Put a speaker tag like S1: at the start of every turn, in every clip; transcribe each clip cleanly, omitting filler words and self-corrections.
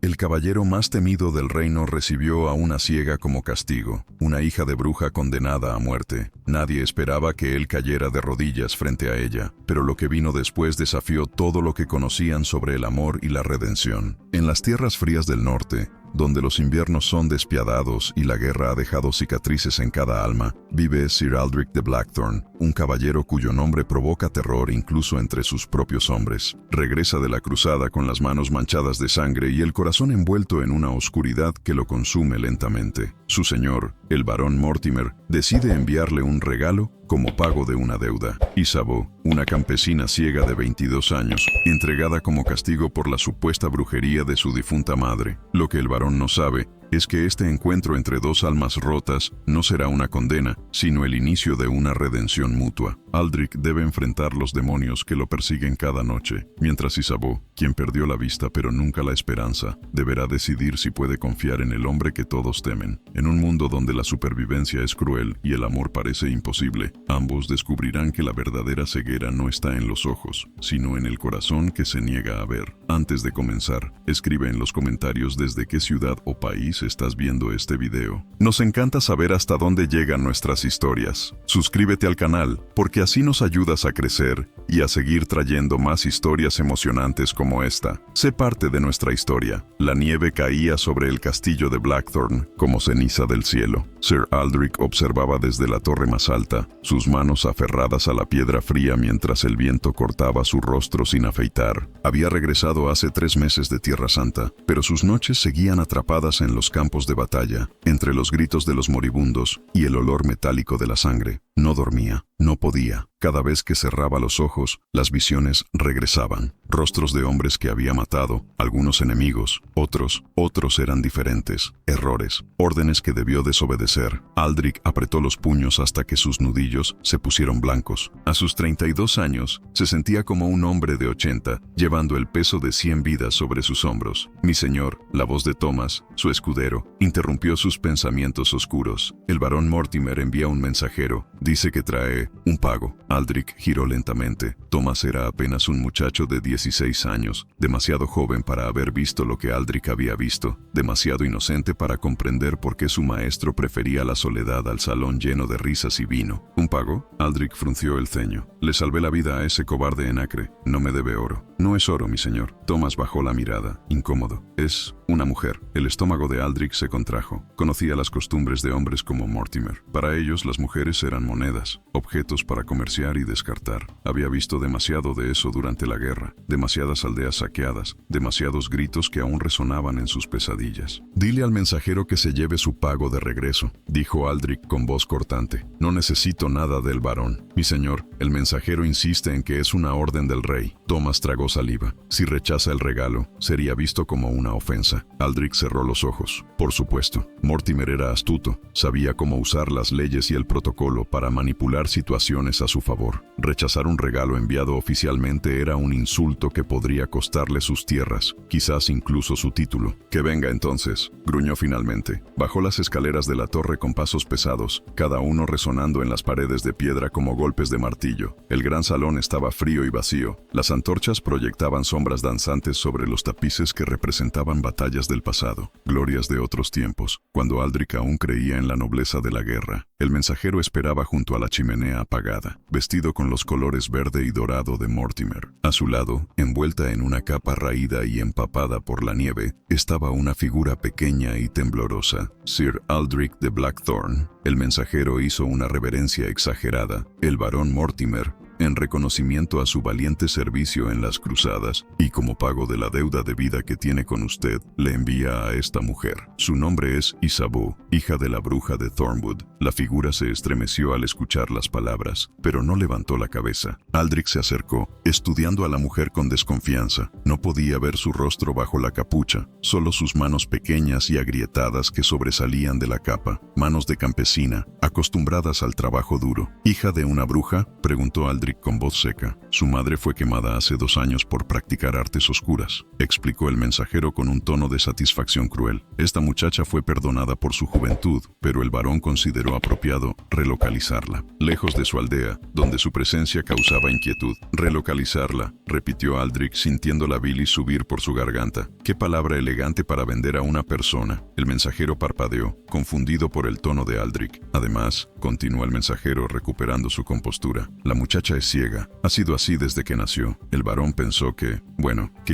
S1: El caballero más temido del reino recibió a una ciega como castigo, una hija de bruja condenada a muerte. Nadie esperaba que él cayera de rodillas frente a ella, pero lo que vino después desafió todo lo que conocían sobre el amor y la redención. En las tierras frías del norte, donde los inviernos son despiadados y la guerra ha dejado cicatrices en cada alma, vive Sir Aldric de Blackthorn, un caballero cuyo nombre provoca terror incluso entre sus propios hombres. Regresa de la cruzada con las manos manchadas de sangre y el corazón envuelto en una oscuridad que lo consume lentamente. Su señor, el barón Mortimer, decide enviarle un regalo como pago de una deuda. Isabeau, una campesina ciega de 22 años, entregada como castigo por la supuesta brujería de su difunta madre. Lo que el barón no sabe es que este encuentro entre dos almas rotas no será una condena, sino el inicio de una redención mutua. Aldric debe enfrentar los demonios que lo persiguen cada noche, mientras Isabeau, quien perdió la vista pero nunca la esperanza, deberá decidir si puede confiar en el hombre que todos temen. En un mundo donde la supervivencia es cruel y el amor parece imposible, ambos descubrirán que la verdadera ceguera no está en los ojos, sino en el corazón que se niega a ver. Antes de comenzar, escribe en los comentarios desde qué ciudad o país estás viendo este video. Nos encanta saber hasta dónde llegan nuestras historias. Suscríbete al canal, porque así nos ayudas a crecer y a seguir trayendo más historias emocionantes como esta. Sé parte de nuestra historia. La nieve caía sobre el castillo de Blackthorn como ceniza del cielo. Sir Aldric observaba desde la torre más alta, sus manos aferradas a la piedra fría mientras el viento cortaba su rostro sin afeitar. Había regresado hace 3 meses de Tierra Santa, pero sus noches seguían atrapadas en los campos de batalla, entre los gritos de los moribundos y el olor metálico de la sangre. No dormía, no podía. Cada vez que cerraba los ojos, las visiones regresaban. Rostros de hombres que había matado, algunos enemigos, otros eran diferentes. Errores, órdenes que debió desobedecer. Aldric apretó los puños hasta que sus nudillos se pusieron blancos. A sus 32 años, se sentía como un hombre de 80, llevando el peso de 100 vidas sobre sus hombros. Mi señor, la voz de Thomas, su escudero, interrumpió sus pensamientos oscuros. El barón Mortimer envía un mensajero. Dice que trae un pago. Aldric giró lentamente. Thomas era apenas un muchacho de 16 años, demasiado joven para haber visto lo que Aldric había visto, demasiado inocente para comprender por qué su maestro prefería la soledad al salón lleno de risas y vino. ¿Un pago? Aldric frunció el ceño. Le salvé la vida a ese cobarde en Acre. No me debe oro. No es oro, mi señor. Thomas bajó la mirada, incómodo. Es una mujer. El estómago de Aldric se contrajo. Conocía las costumbres de hombres como Mortimer. Para ellos, las mujeres eran monedas, objetos para comerciar y descartar. Había visto demasiado de eso durante la guerra, demasiadas aldeas saqueadas, demasiados gritos que aún resonaban en sus pesadillas. Dile al mensajero que se lleve su pago de regreso, dijo Aldric con voz cortante. No necesito nada del varón. Mi señor, el mensajero insiste en que es una orden del rey. Thomas tragó saliva. Si rechaza el regalo, sería visto como una ofensa. Aldric cerró los ojos. Por supuesto, Mortimer era astuto, sabía cómo usar las leyes y el protocolo para manipular situaciones a su favor. Rechazar un regalo enviado oficialmente era un insulto que podría costarle sus tierras, quizás incluso su título. Que venga entonces, gruñó finalmente. Bajó las escaleras de la torre con pasos pesados, cada uno resonando en las paredes de piedra como golpes de martillo. El gran salón estaba frío y vacío. Las antorchas proyectaban sombras danzantes sobre los tapices que representaban batallas del pasado, glorias de otros tiempos, cuando Aldric aún creía en la nobleza de la guerra. El mensajero esperaba junto a la chimenea apagada, vestido con los colores verde y dorado de Mortimer. A su lado, envuelta en una capa raída y empapada por la nieve, estaba una figura pequeña y temblorosa, Sir Aldric de Blackthorn. El mensajero hizo una reverencia exagerada. El barón Mortimer, en reconocimiento a su valiente servicio en las cruzadas y como pago de la deuda de vida que tiene con usted, le envía a esta mujer. Su nombre es Isabeau, hija de la bruja de Thornwood. La figura se estremeció al escuchar las palabras, pero no levantó la cabeza. Aldric se acercó, estudiando a la mujer con desconfianza. No podía ver su rostro bajo la capucha, solo sus manos pequeñas y agrietadas que sobresalían de la capa. Manos de campesina, acostumbradas al trabajo duro. ¿Hija de una bruja?, preguntó Aldric Aldrich con voz seca. Su madre fue quemada hace 2 años por practicar artes oscuras, explicó el mensajero con un tono de satisfacción cruel. Esta muchacha fue perdonada por su juventud, pero el varón consideró apropiado relocalizarla, lejos de su aldea, donde su presencia causaba inquietud. Relocalizarla, repitió Aldrich sintiendo la bilis subir por su garganta. Qué palabra elegante para vender a una persona. El mensajero parpadeó, confundido por el tono de Aldrich. Además, continuó el mensajero recuperando su compostura. La muchacha es ciega. Ha sido así desde que nació. El varón pensó que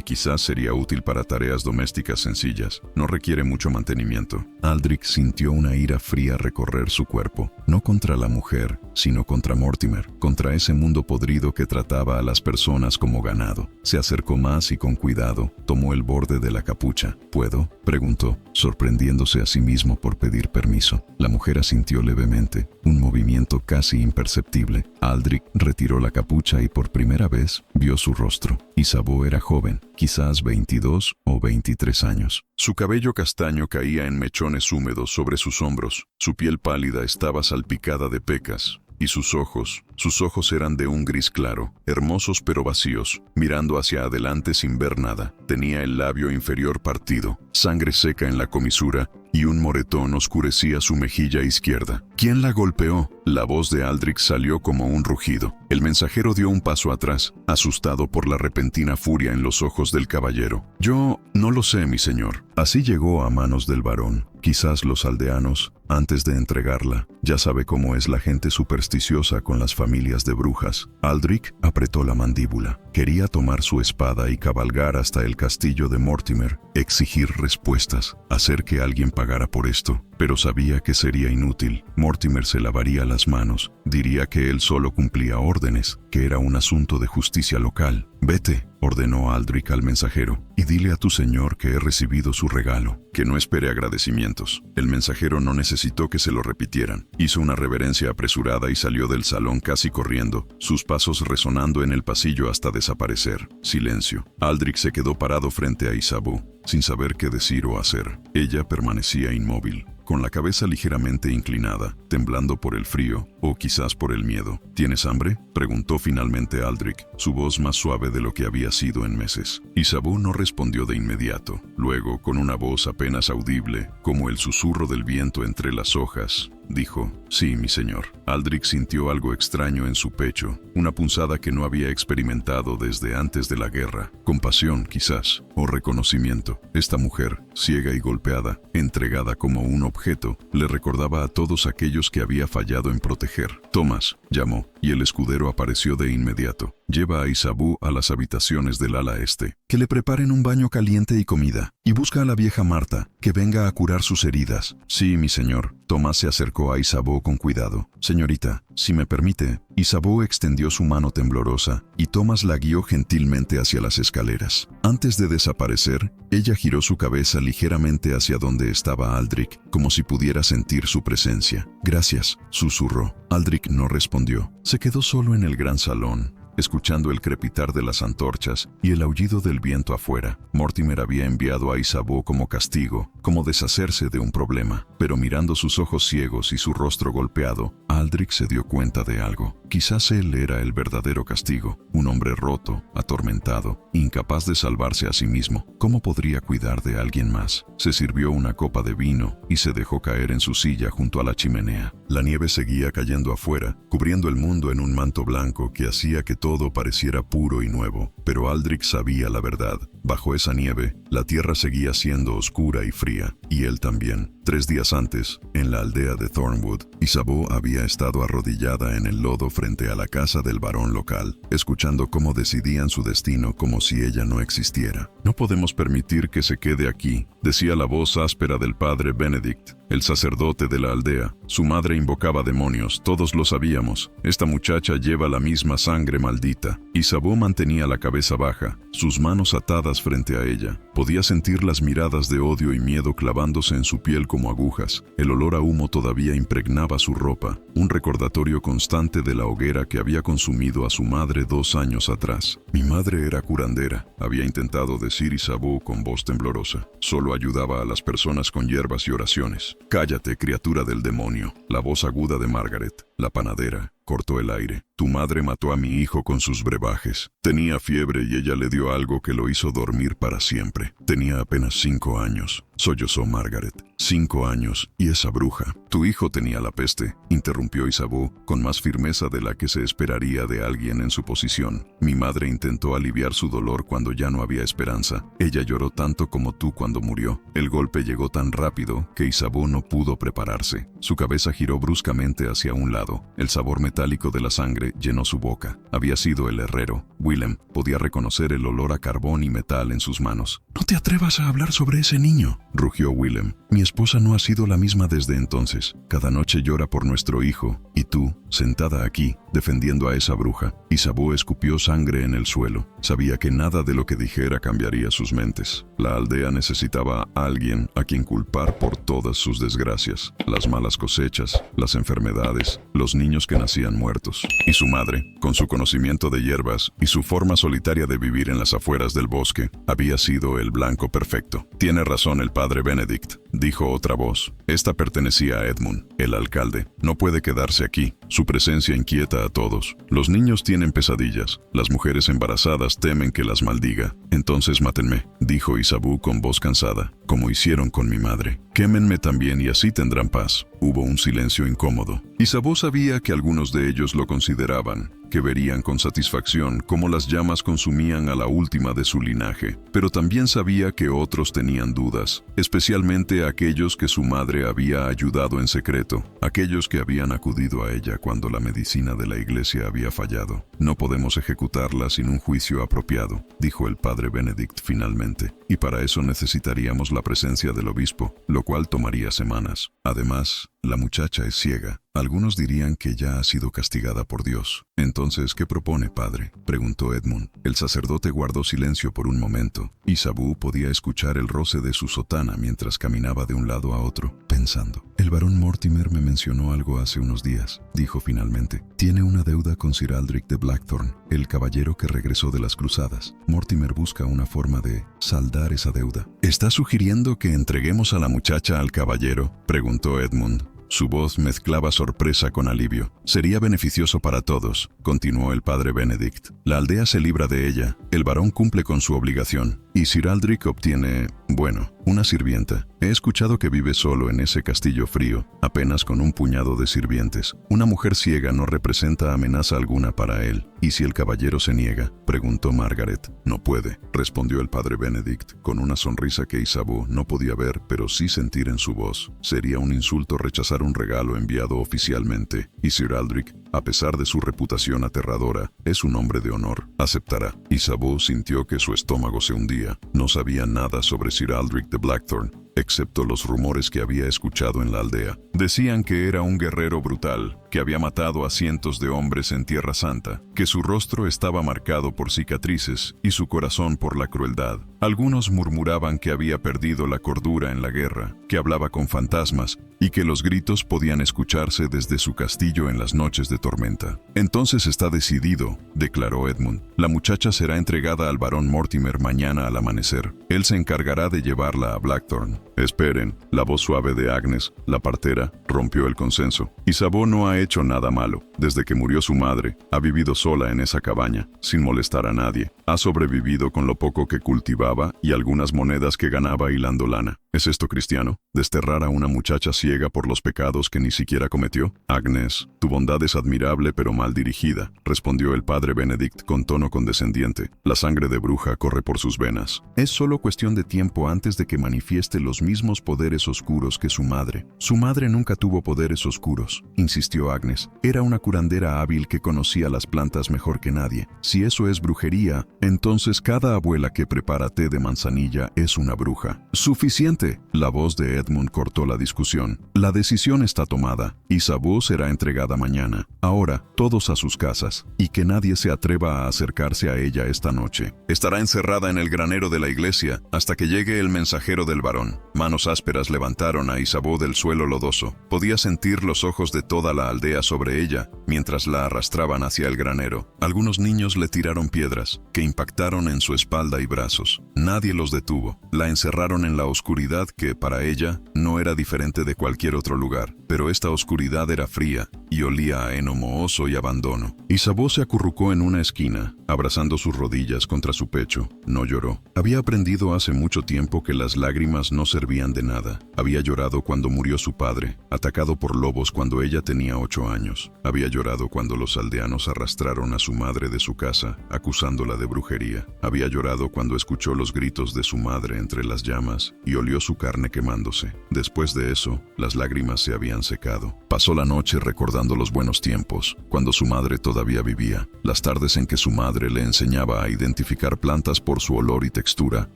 S1: quizás sería útil para tareas domésticas sencillas. No requiere mucho mantenimiento. Aldrich sintió una ira fría recorrer su cuerpo. No contra la mujer, sino contra Mortimer. Contra ese mundo podrido que trataba a las personas como ganado. Se acercó más y con cuidado tomó el borde de la capucha. ¿Puedo?, preguntó, sorprendiéndose a sí mismo por pedir permiso. La mujer asintió levemente, un movimiento casi imperceptible. Aldrich retiró la capucha y por primera vez vio su rostro. Isabeau era joven, quizás 22 o 23 años. Su cabello castaño caía en mechones húmedos sobre sus hombros. Su piel pálida estaba salpicada de pecas. Y sus ojos eran de un gris claro, hermosos pero vacíos, mirando hacia adelante sin ver nada. Tenía el labio inferior partido, sangre seca en la comisura y un moretón oscurecía su mejilla izquierda. ¿Quién la golpeó? La voz de Aldrich salió como un rugido. El mensajero dio un paso atrás, asustado por la repentina furia en los ojos del caballero. Yo no lo sé, mi señor. Así llegó a manos del varón. Quizás los aldeanos, antes de entregarla, ya sabe cómo es la gente supersticiosa con las familias de brujas. Aldrich apretó la mandíbula. Quería tomar su espada y cabalgar hasta el castillo de Mortimer, exigir respuestas, hacer que alguien pagara por esto, pero sabía que sería inútil. Mortimer se lavaría las manos, diría que él solo cumplía órdenes, que era un asunto de justicia local. Vete, ordenó Aldrich al mensajero, y dile a tu señor que he recibido su regalo, que no espere agradecimientos. El mensajero no necesitó que se lo repitieran. Hizo una reverencia apresurada y salió del salón casi corriendo, sus pasos resonando en el pasillo hasta desaparecer. Silencio. Aldrich se quedó parado frente a Isabeau, sin saber qué decir o hacer. Ella permanecía inmóvil, con la cabeza ligeramente inclinada, temblando por el frío o quizás por el miedo. ¿Tienes hambre?, preguntó finalmente Aldrich, su voz más suave de lo que había sido en meses. Isabeau no respondió de inmediato. Luego, con una voz apenas audible, como el susurro del viento entre las hojas, dijo: «Sí, mi señor». Aldrich sintió algo extraño en su pecho, una punzada que no había experimentado desde antes de la guerra. Compasión, quizás, o reconocimiento. Esta mujer, ciega y golpeada, entregada como un objeto, le recordaba a todos aquellos que había fallado en proteger. «Thomas», llamó, y el escudero apareció de inmediato. «Lleva a Isabeau a las habitaciones del ala este. Que le preparen un baño caliente y comida. Y busca a la vieja Marta, que venga a curar sus heridas». «Sí, mi señor». Thomas se acercó a Isabeau con cuidado. «Señorita, si me permite». Isabeau extendió su mano temblorosa, y Thomas la guió gentilmente hacia las escaleras. Antes de desaparecer, ella giró su cabeza ligeramente hacia donde estaba Aldrich, como si pudiera sentir su presencia. «Gracias», susurró. Aldrich no respondió. Se quedó solo en el gran salón, escuchando el crepitar de las antorchas y el aullido del viento afuera. Mortimer había enviado a Isabeau como castigo, como deshacerse de un problema. Pero mirando sus ojos ciegos y su rostro golpeado, Aldrich se dio cuenta de algo. Quizás él era el verdadero castigo, un hombre roto, atormentado, incapaz de salvarse a sí mismo. ¿Cómo podría cuidar de alguien más? Se sirvió una copa de vino y se dejó caer en su silla junto a la chimenea. La nieve seguía cayendo afuera, cubriendo el mundo en un manto blanco que hacía que todo pareciera puro y nuevo. Pero Aldrich sabía la verdad. Bajo esa nieve, la tierra seguía siendo oscura y fría, y él también. 3 días antes, en la aldea de Thornwood, Isabeau había estado arrodillada en el lodo frente a la casa del varón local, escuchando cómo decidían su destino como si ella no existiera. «No podemos permitir que se quede aquí», decía la voz áspera del padre Benedict, el sacerdote de la aldea. Su madre invocaba demonios, todos lo sabíamos. Esta muchacha lleva la misma sangre maldita. Isabeau mantenía la cabeza baja, sus manos atadas frente a ella. Podía sentir las miradas de odio y miedo clavándose en su piel como agujas. El olor a humo todavía impregnaba su ropa, un recordatorio constante de la hoguera que había consumido a su madre 2 años atrás. «Mi madre era curandera», había intentado decir Isabeau con voz temblorosa. «Solo ayudaba a las personas con hierbas y oraciones». «Cállate, criatura del demonio», la voz aguda de Margaret, la panadera, cortó el aire. Tu madre mató a mi hijo con sus brebajes. Tenía fiebre y ella le dio algo que lo hizo dormir para siempre. Tenía apenas 5 años. Sollozó Margaret. 5 años, y esa bruja. Tu hijo tenía la peste, interrumpió Isabeau, con más firmeza de la que se esperaría de alguien en su posición. Mi madre intentó aliviar su dolor cuando ya no había esperanza. Ella lloró tanto como tú cuando murió. El golpe llegó tan rápido que Isabeau no pudo prepararse. Su cabeza giró bruscamente hacia un lado. El sabor metálico de la sangre llenó su boca. Había sido el herrero. Willem podía reconocer el olor a carbón y metal en sus manos. «No te atrevas a hablar sobre ese niño», rugió Willem. «Mi esposa no ha sido la misma desde entonces. Cada noche llora por nuestro hijo. Y tú, sentada aquí, defendiendo a esa bruja». Isabeau escupió sangre en el suelo. Sabía que nada de lo que dijera cambiaría sus mentes. La aldea necesitaba a alguien a quien culpar por todas sus desgracias. Las malas cosechas, las enfermedades, los niños que nacían muertos. Y su madre, con su conocimiento de hierbas y su forma solitaria de vivir en las afueras del bosque, había sido el blanco perfecto. «Tiene razón el padre Benedict», dijo otra voz. Esta pertenecía a Edmund, el alcalde. «No puede quedarse aquí. Su presencia inquieta a todos. Los niños tienen pesadillas. Las mujeres embarazadas temen que las maldiga. Entonces mátenme», dijo Isabeau con voz cansada, «como hicieron con mi madre. Quémenme también y así tendrán paz». Hubo un silencio incómodo. Isabeau sabía que algunos de ellos lo consideraban, que verían con satisfacción cómo las llamas consumían a la última de su linaje, pero también sabía que otros tenían dudas, especialmente aquellos que su madre había ayudado en secreto, aquellos que habían acudido a ella cuando la medicina de la iglesia había fallado. «No podemos ejecutarla sin un juicio apropiado», dijo el padre Benedict finalmente, «y para eso necesitaríamos la presencia del obispo, lo cual tomaría semanas. Además, la muchacha es ciega. Algunos dirían que ya ha sido castigada por Dios». «Entonces, ¿qué propone, padre?», preguntó Edmund. El sacerdote guardó silencio por un momento. Isabeau podía escuchar el roce de su sotana mientras caminaba de un lado a otro, pensando. «El barón Mortimer me mencionó algo hace unos días», dijo finalmente. «Tiene una deuda con Sir Aldrich de Blackthorn, el caballero que regresó de las cruzadas. Mortimer busca una forma de saldar esa deuda». «¿Está sugiriendo que entreguemos a la muchacha al caballero?», preguntó Edmund. Su voz mezclaba sorpresa con alivio. «Sería beneficioso para todos», continuó el padre Benedict. «La aldea se libra de ella, el barón cumple con su obligación, y Sir Aldrich obtiene, bueno, una sirvienta. He escuchado que vive solo en ese castillo frío, apenas con un puñado de sirvientes. Una mujer ciega no representa amenaza alguna para él. ¿Y si el caballero se niega?», preguntó Margaret. «No puede», respondió el padre Benedict, con una sonrisa que Isabeau no podía ver, pero sí sentir en su voz. «Sería un insulto rechazar un regalo enviado oficialmente, y Sir Aldrich, a pesar de su reputación aterradora, es un hombre de honor. Aceptará». Isabeau sintió que su estómago se hundía. No sabía nada sobre Sir Aldrich de Blackthorn, excepto los rumores que había escuchado en la aldea. Decían que era un guerrero brutal, que había matado a cientos de hombres en Tierra Santa, que su rostro estaba marcado por cicatrices y su corazón por la crueldad. Algunos murmuraban que había perdido la cordura en la guerra, que hablaba con fantasmas y que los gritos podían escucharse desde su castillo en las noches de tormenta. «Entonces está decidido», declaró Edmund. «La muchacha será entregada al barón Mortimer mañana al amanecer. Él se encargará de llevarla a Blackthorn». «Esperen», la voz suave de Agnes, la partera, rompió el consenso. «Isabeau no ha hecho nada malo. Desde que murió su madre, ha vivido sola en esa cabaña, sin molestar a nadie. Ha sobrevivido con lo poco que cultivaba y algunas monedas que ganaba hilando lana. ¿Es esto cristiano? ¿Desterrar a una muchacha ciega por los pecados que ni siquiera cometió?» «Agnes, tu bondad es admirable pero mal dirigida», respondió el padre Benedict con tono condescendiente. «La sangre de bruja corre por sus venas. Es solo cuestión de tiempo antes de que manifieste los mismos poderes oscuros que su madre». «Su madre nunca tuvo poderes oscuros», insistió Agnes. «Era una curandera hábil que conocía las plantas mejor que nadie. Si eso es brujería, entonces cada abuela que prepara té de manzanilla es una bruja». «Suficiente». La voz de Edmund cortó la discusión. «La decisión está tomada. Isabeau será entregada mañana. Ahora, todos a sus casas, y que nadie se atreva a acercarse a ella esta noche. Estará encerrada en el granero de la iglesia hasta que llegue el mensajero del varón». Manos ásperas levantaron a Isabeau del suelo lodoso. Podía sentir los ojos de toda la aldea sobre ella mientras la arrastraban hacia el granero. Algunos niños le tiraron piedras, que impactaron en su espalda y brazos. Nadie los detuvo. La encerraron en la oscuridad que, para ella, no era diferente de cualquier otro lugar. Pero esta oscuridad era fría, y olía a heno mohoso y abandono. Isabeau se acurrucó en una esquina, abrazando sus rodillas contra su pecho. No lloró. Había aprendido hace mucho tiempo que las lágrimas no servían de nada. Había llorado cuando murió su padre, atacado por lobos cuando ella tenía 8 años. Había llorado cuando los aldeanos arrastraron a su madre de su casa, acusándola de brujería. Había llorado cuando escuchó los gritos de su madre entre las llamas y olió su carne quemándose. Después de eso, las lágrimas se habían secado. Pasó la noche recordando los buenos tiempos, cuando su madre todavía vivía, las tardes en que su madre le enseñaba a identificar plantas por su olor y textura,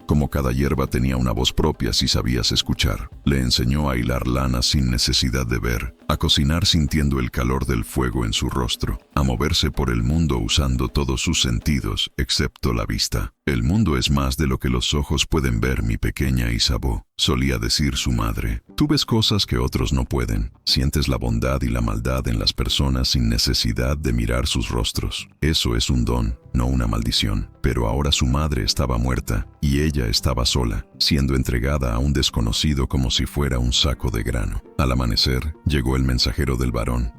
S1: como cada hierba tenía una voz propia si sabías escuchar. Le enseñó a hilar lana sin necesidad de ver, a cocinar sintiendo el calor del fuego en su rostro, a moverse por el mundo usando todos sus sentidos, excepto la vista. El mundo es más de lo que los ojos pueden ver, mi pequeña Isabeau, solía decir su madre. Tú ves cosas que otros no pueden. Sientes la bondad y la maldad en las personas sin necesidad de mirar sus rostros. Eso es un don, no una maldición. Pero ahora su madre estaba muerta y ella estaba sola, siendo entregada a un desconocido como si fuera un saco de grano. Al amanecer, llegó el mensajero del varón.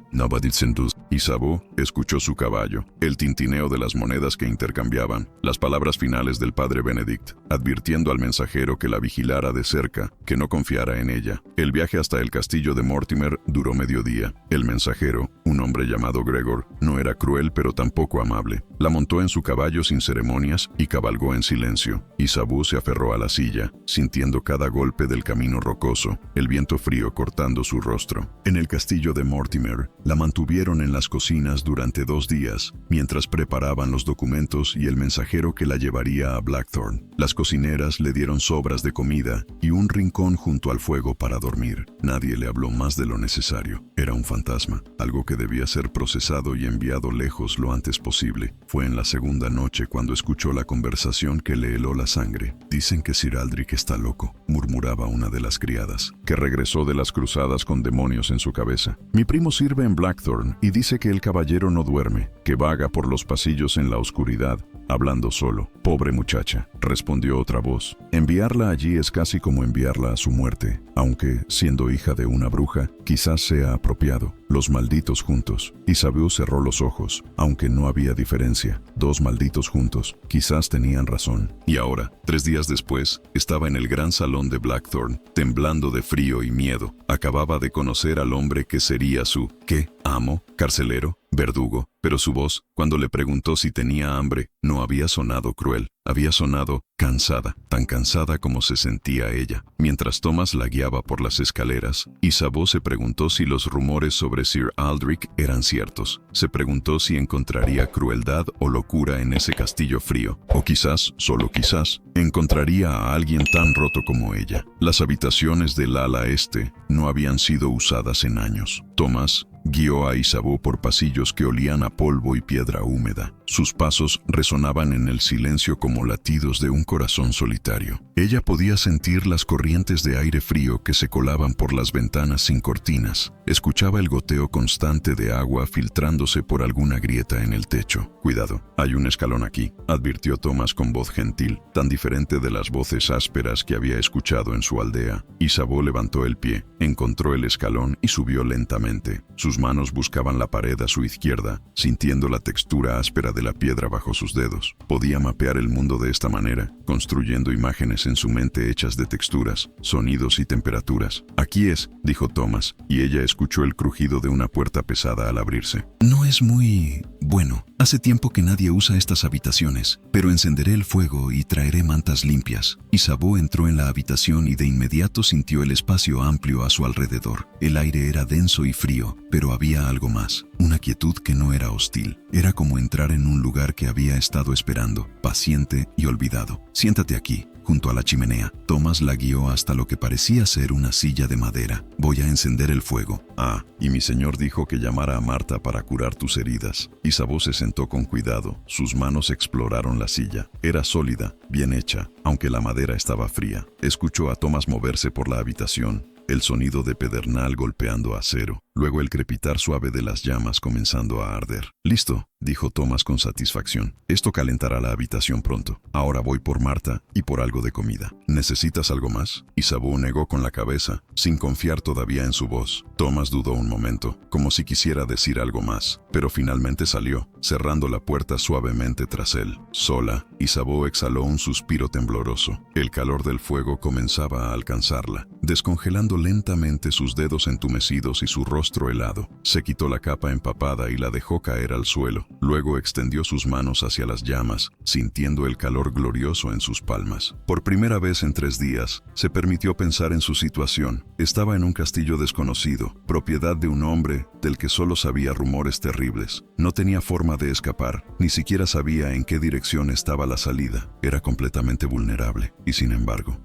S1: Isabeau escuchó su caballo, el tintineo de las monedas que intercambiaban, las palabras finales del padre Benedict, advirtiendo al mensajero que la vigilara de cerca, que no confiara en ella. El viaje hasta el castillo de Mortimer duró mediodía. El mensajero, un hombre llamado Gregor, no era cruel pero tampoco amable. La montó en su caballo sin ceremonias y cabalgó en silencio. Isabeau se aferró a la silla, sintiendo cada golpe del camino rocoso, el viento frío cortando su rostro. En el castillo de Mortimer, la mantuvieron en las cocinas durante 2 días, mientras preparaban los documentos y el mensajero que la llevaría a Blackthorn. Las cocineras le dieron sobras de comida y un rincón junto al fuego para dormir. Nadie le habló más de lo necesario. Era un fantasma, algo que debía ser procesado y enviado lejos lo antes posible. Fue en la segunda noche cuando escuchó la conversación que le heló la sangre. Dicen que Sir Aldrich está loco, murmuraba una de las criadas, que regresó de las cruzadas con demonios en su cabeza. Mi primo sirve en Blackthorn y dice que el caballero no duerme, que vaga por los pasillos en la oscuridad, hablando solo. Pobre muchacha, respondió otra voz. Enviarla allí es casi como enviarla a su muerte, aunque, siendo hija de una bruja, quizás sea apropiado. Los malditos juntos. Isabeau cerró los ojos, aunque no había diferencia. 2 malditos juntos. Quizás tenían razón. Y ahora, 3 días después, estaba en el gran salón de Blackthorn, temblando de frío y miedo. Acababa de conocer al hombre que sería su, ¿qué? ¿Amo? ¿Carcelero? ¿Verdugo? Pero su voz, cuando le preguntó si tenía hambre, no había sonado cruel. Había sonado cansada, tan cansada como se sentía ella. Mientras Thomas la guiaba por las escaleras, Isabeau se preguntó si los rumores sobre Sir Aldrich eran ciertos. Se preguntó si encontraría crueldad o locura en ese castillo frío. O quizás, solo quizás, encontraría a alguien tan roto como ella. Las habitaciones del ala este no habían sido usadas en años. Thomas guió a Isabeau por pasillos que olían a polvo y piedra húmeda. Sus pasos resonaban en el silencio como latidos de un corazón solitario. Ella podía sentir las corrientes de aire frío que se colaban por las ventanas sin cortinas. Escuchaba el goteo constante de agua filtrándose por alguna grieta en el techo. Cuidado, hay un escalón aquí, advirtió Thomas con voz gentil, tan diferente de las voces ásperas que había escuchado en su aldea. Isabeau levantó el pie, encontró el escalón y subió lentamente. Sus manos buscaban la pared a su izquierda, sintiendo la textura áspera de la piedra bajo sus dedos. Podía mapear el mundo de esta manera, construyendo imágenes en su mente hechas de texturas, sonidos y temperaturas. Aquí es, dijo Thomas, y ella escuchó el crujido de una puerta pesada al abrirse. No es muy... bueno. Hace tiempo que nadie usa estas habitaciones, pero encenderé el fuego y traeré mantas limpias. Isabeau entró en la habitación y de inmediato sintió el espacio amplio a su alrededor. El aire era denso y frío, pero había algo más, una quietud que no era hostil. Era como entrar en un lugar que había estado esperando, paciente y olvidado. Siéntate aquí, junto a la chimenea. Thomas la guió hasta lo que parecía ser una silla de madera. Voy a encender el fuego. Ah, y mi señor dijo que llamara a Marta para curar tus heridas. Isabeau se sentó con cuidado. Sus manos exploraron la silla. Era sólida, bien hecha, aunque la madera estaba fría. Escuchó a Thomas moverse por la habitación, el sonido de pedernal golpeando acero. luego el crepitar suave de las llamas comenzando a arder. «Listo», dijo Thomas con satisfacción. «Esto calentará la habitación pronto. Ahora voy por Marta y por algo de comida». «¿Necesitas algo más?». Isabeau negó con la cabeza, sin confiar todavía en su voz. Thomas dudó un momento, como si quisiera decir algo más, pero finalmente salió, cerrando la puerta suavemente tras él. Sola, Isabeau exhaló un suspiro tembloroso. El calor del fuego comenzaba a alcanzarla, descongelando lentamente sus dedos entumecidos y su rostro helado. Se quitó la capa empapada y la dejó caer al suelo. Luego extendió sus manos hacia las llamas, sintiendo el calor glorioso en sus palmas. Por primera vez en 3 días, se permitió pensar en su situación. Estaba en un castillo desconocido, propiedad de un hombre del que solo sabía rumores terribles. No tenía forma de escapar, ni siquiera sabía en qué dirección estaba la salida. Era completamente vulnerable. Y sin embargo,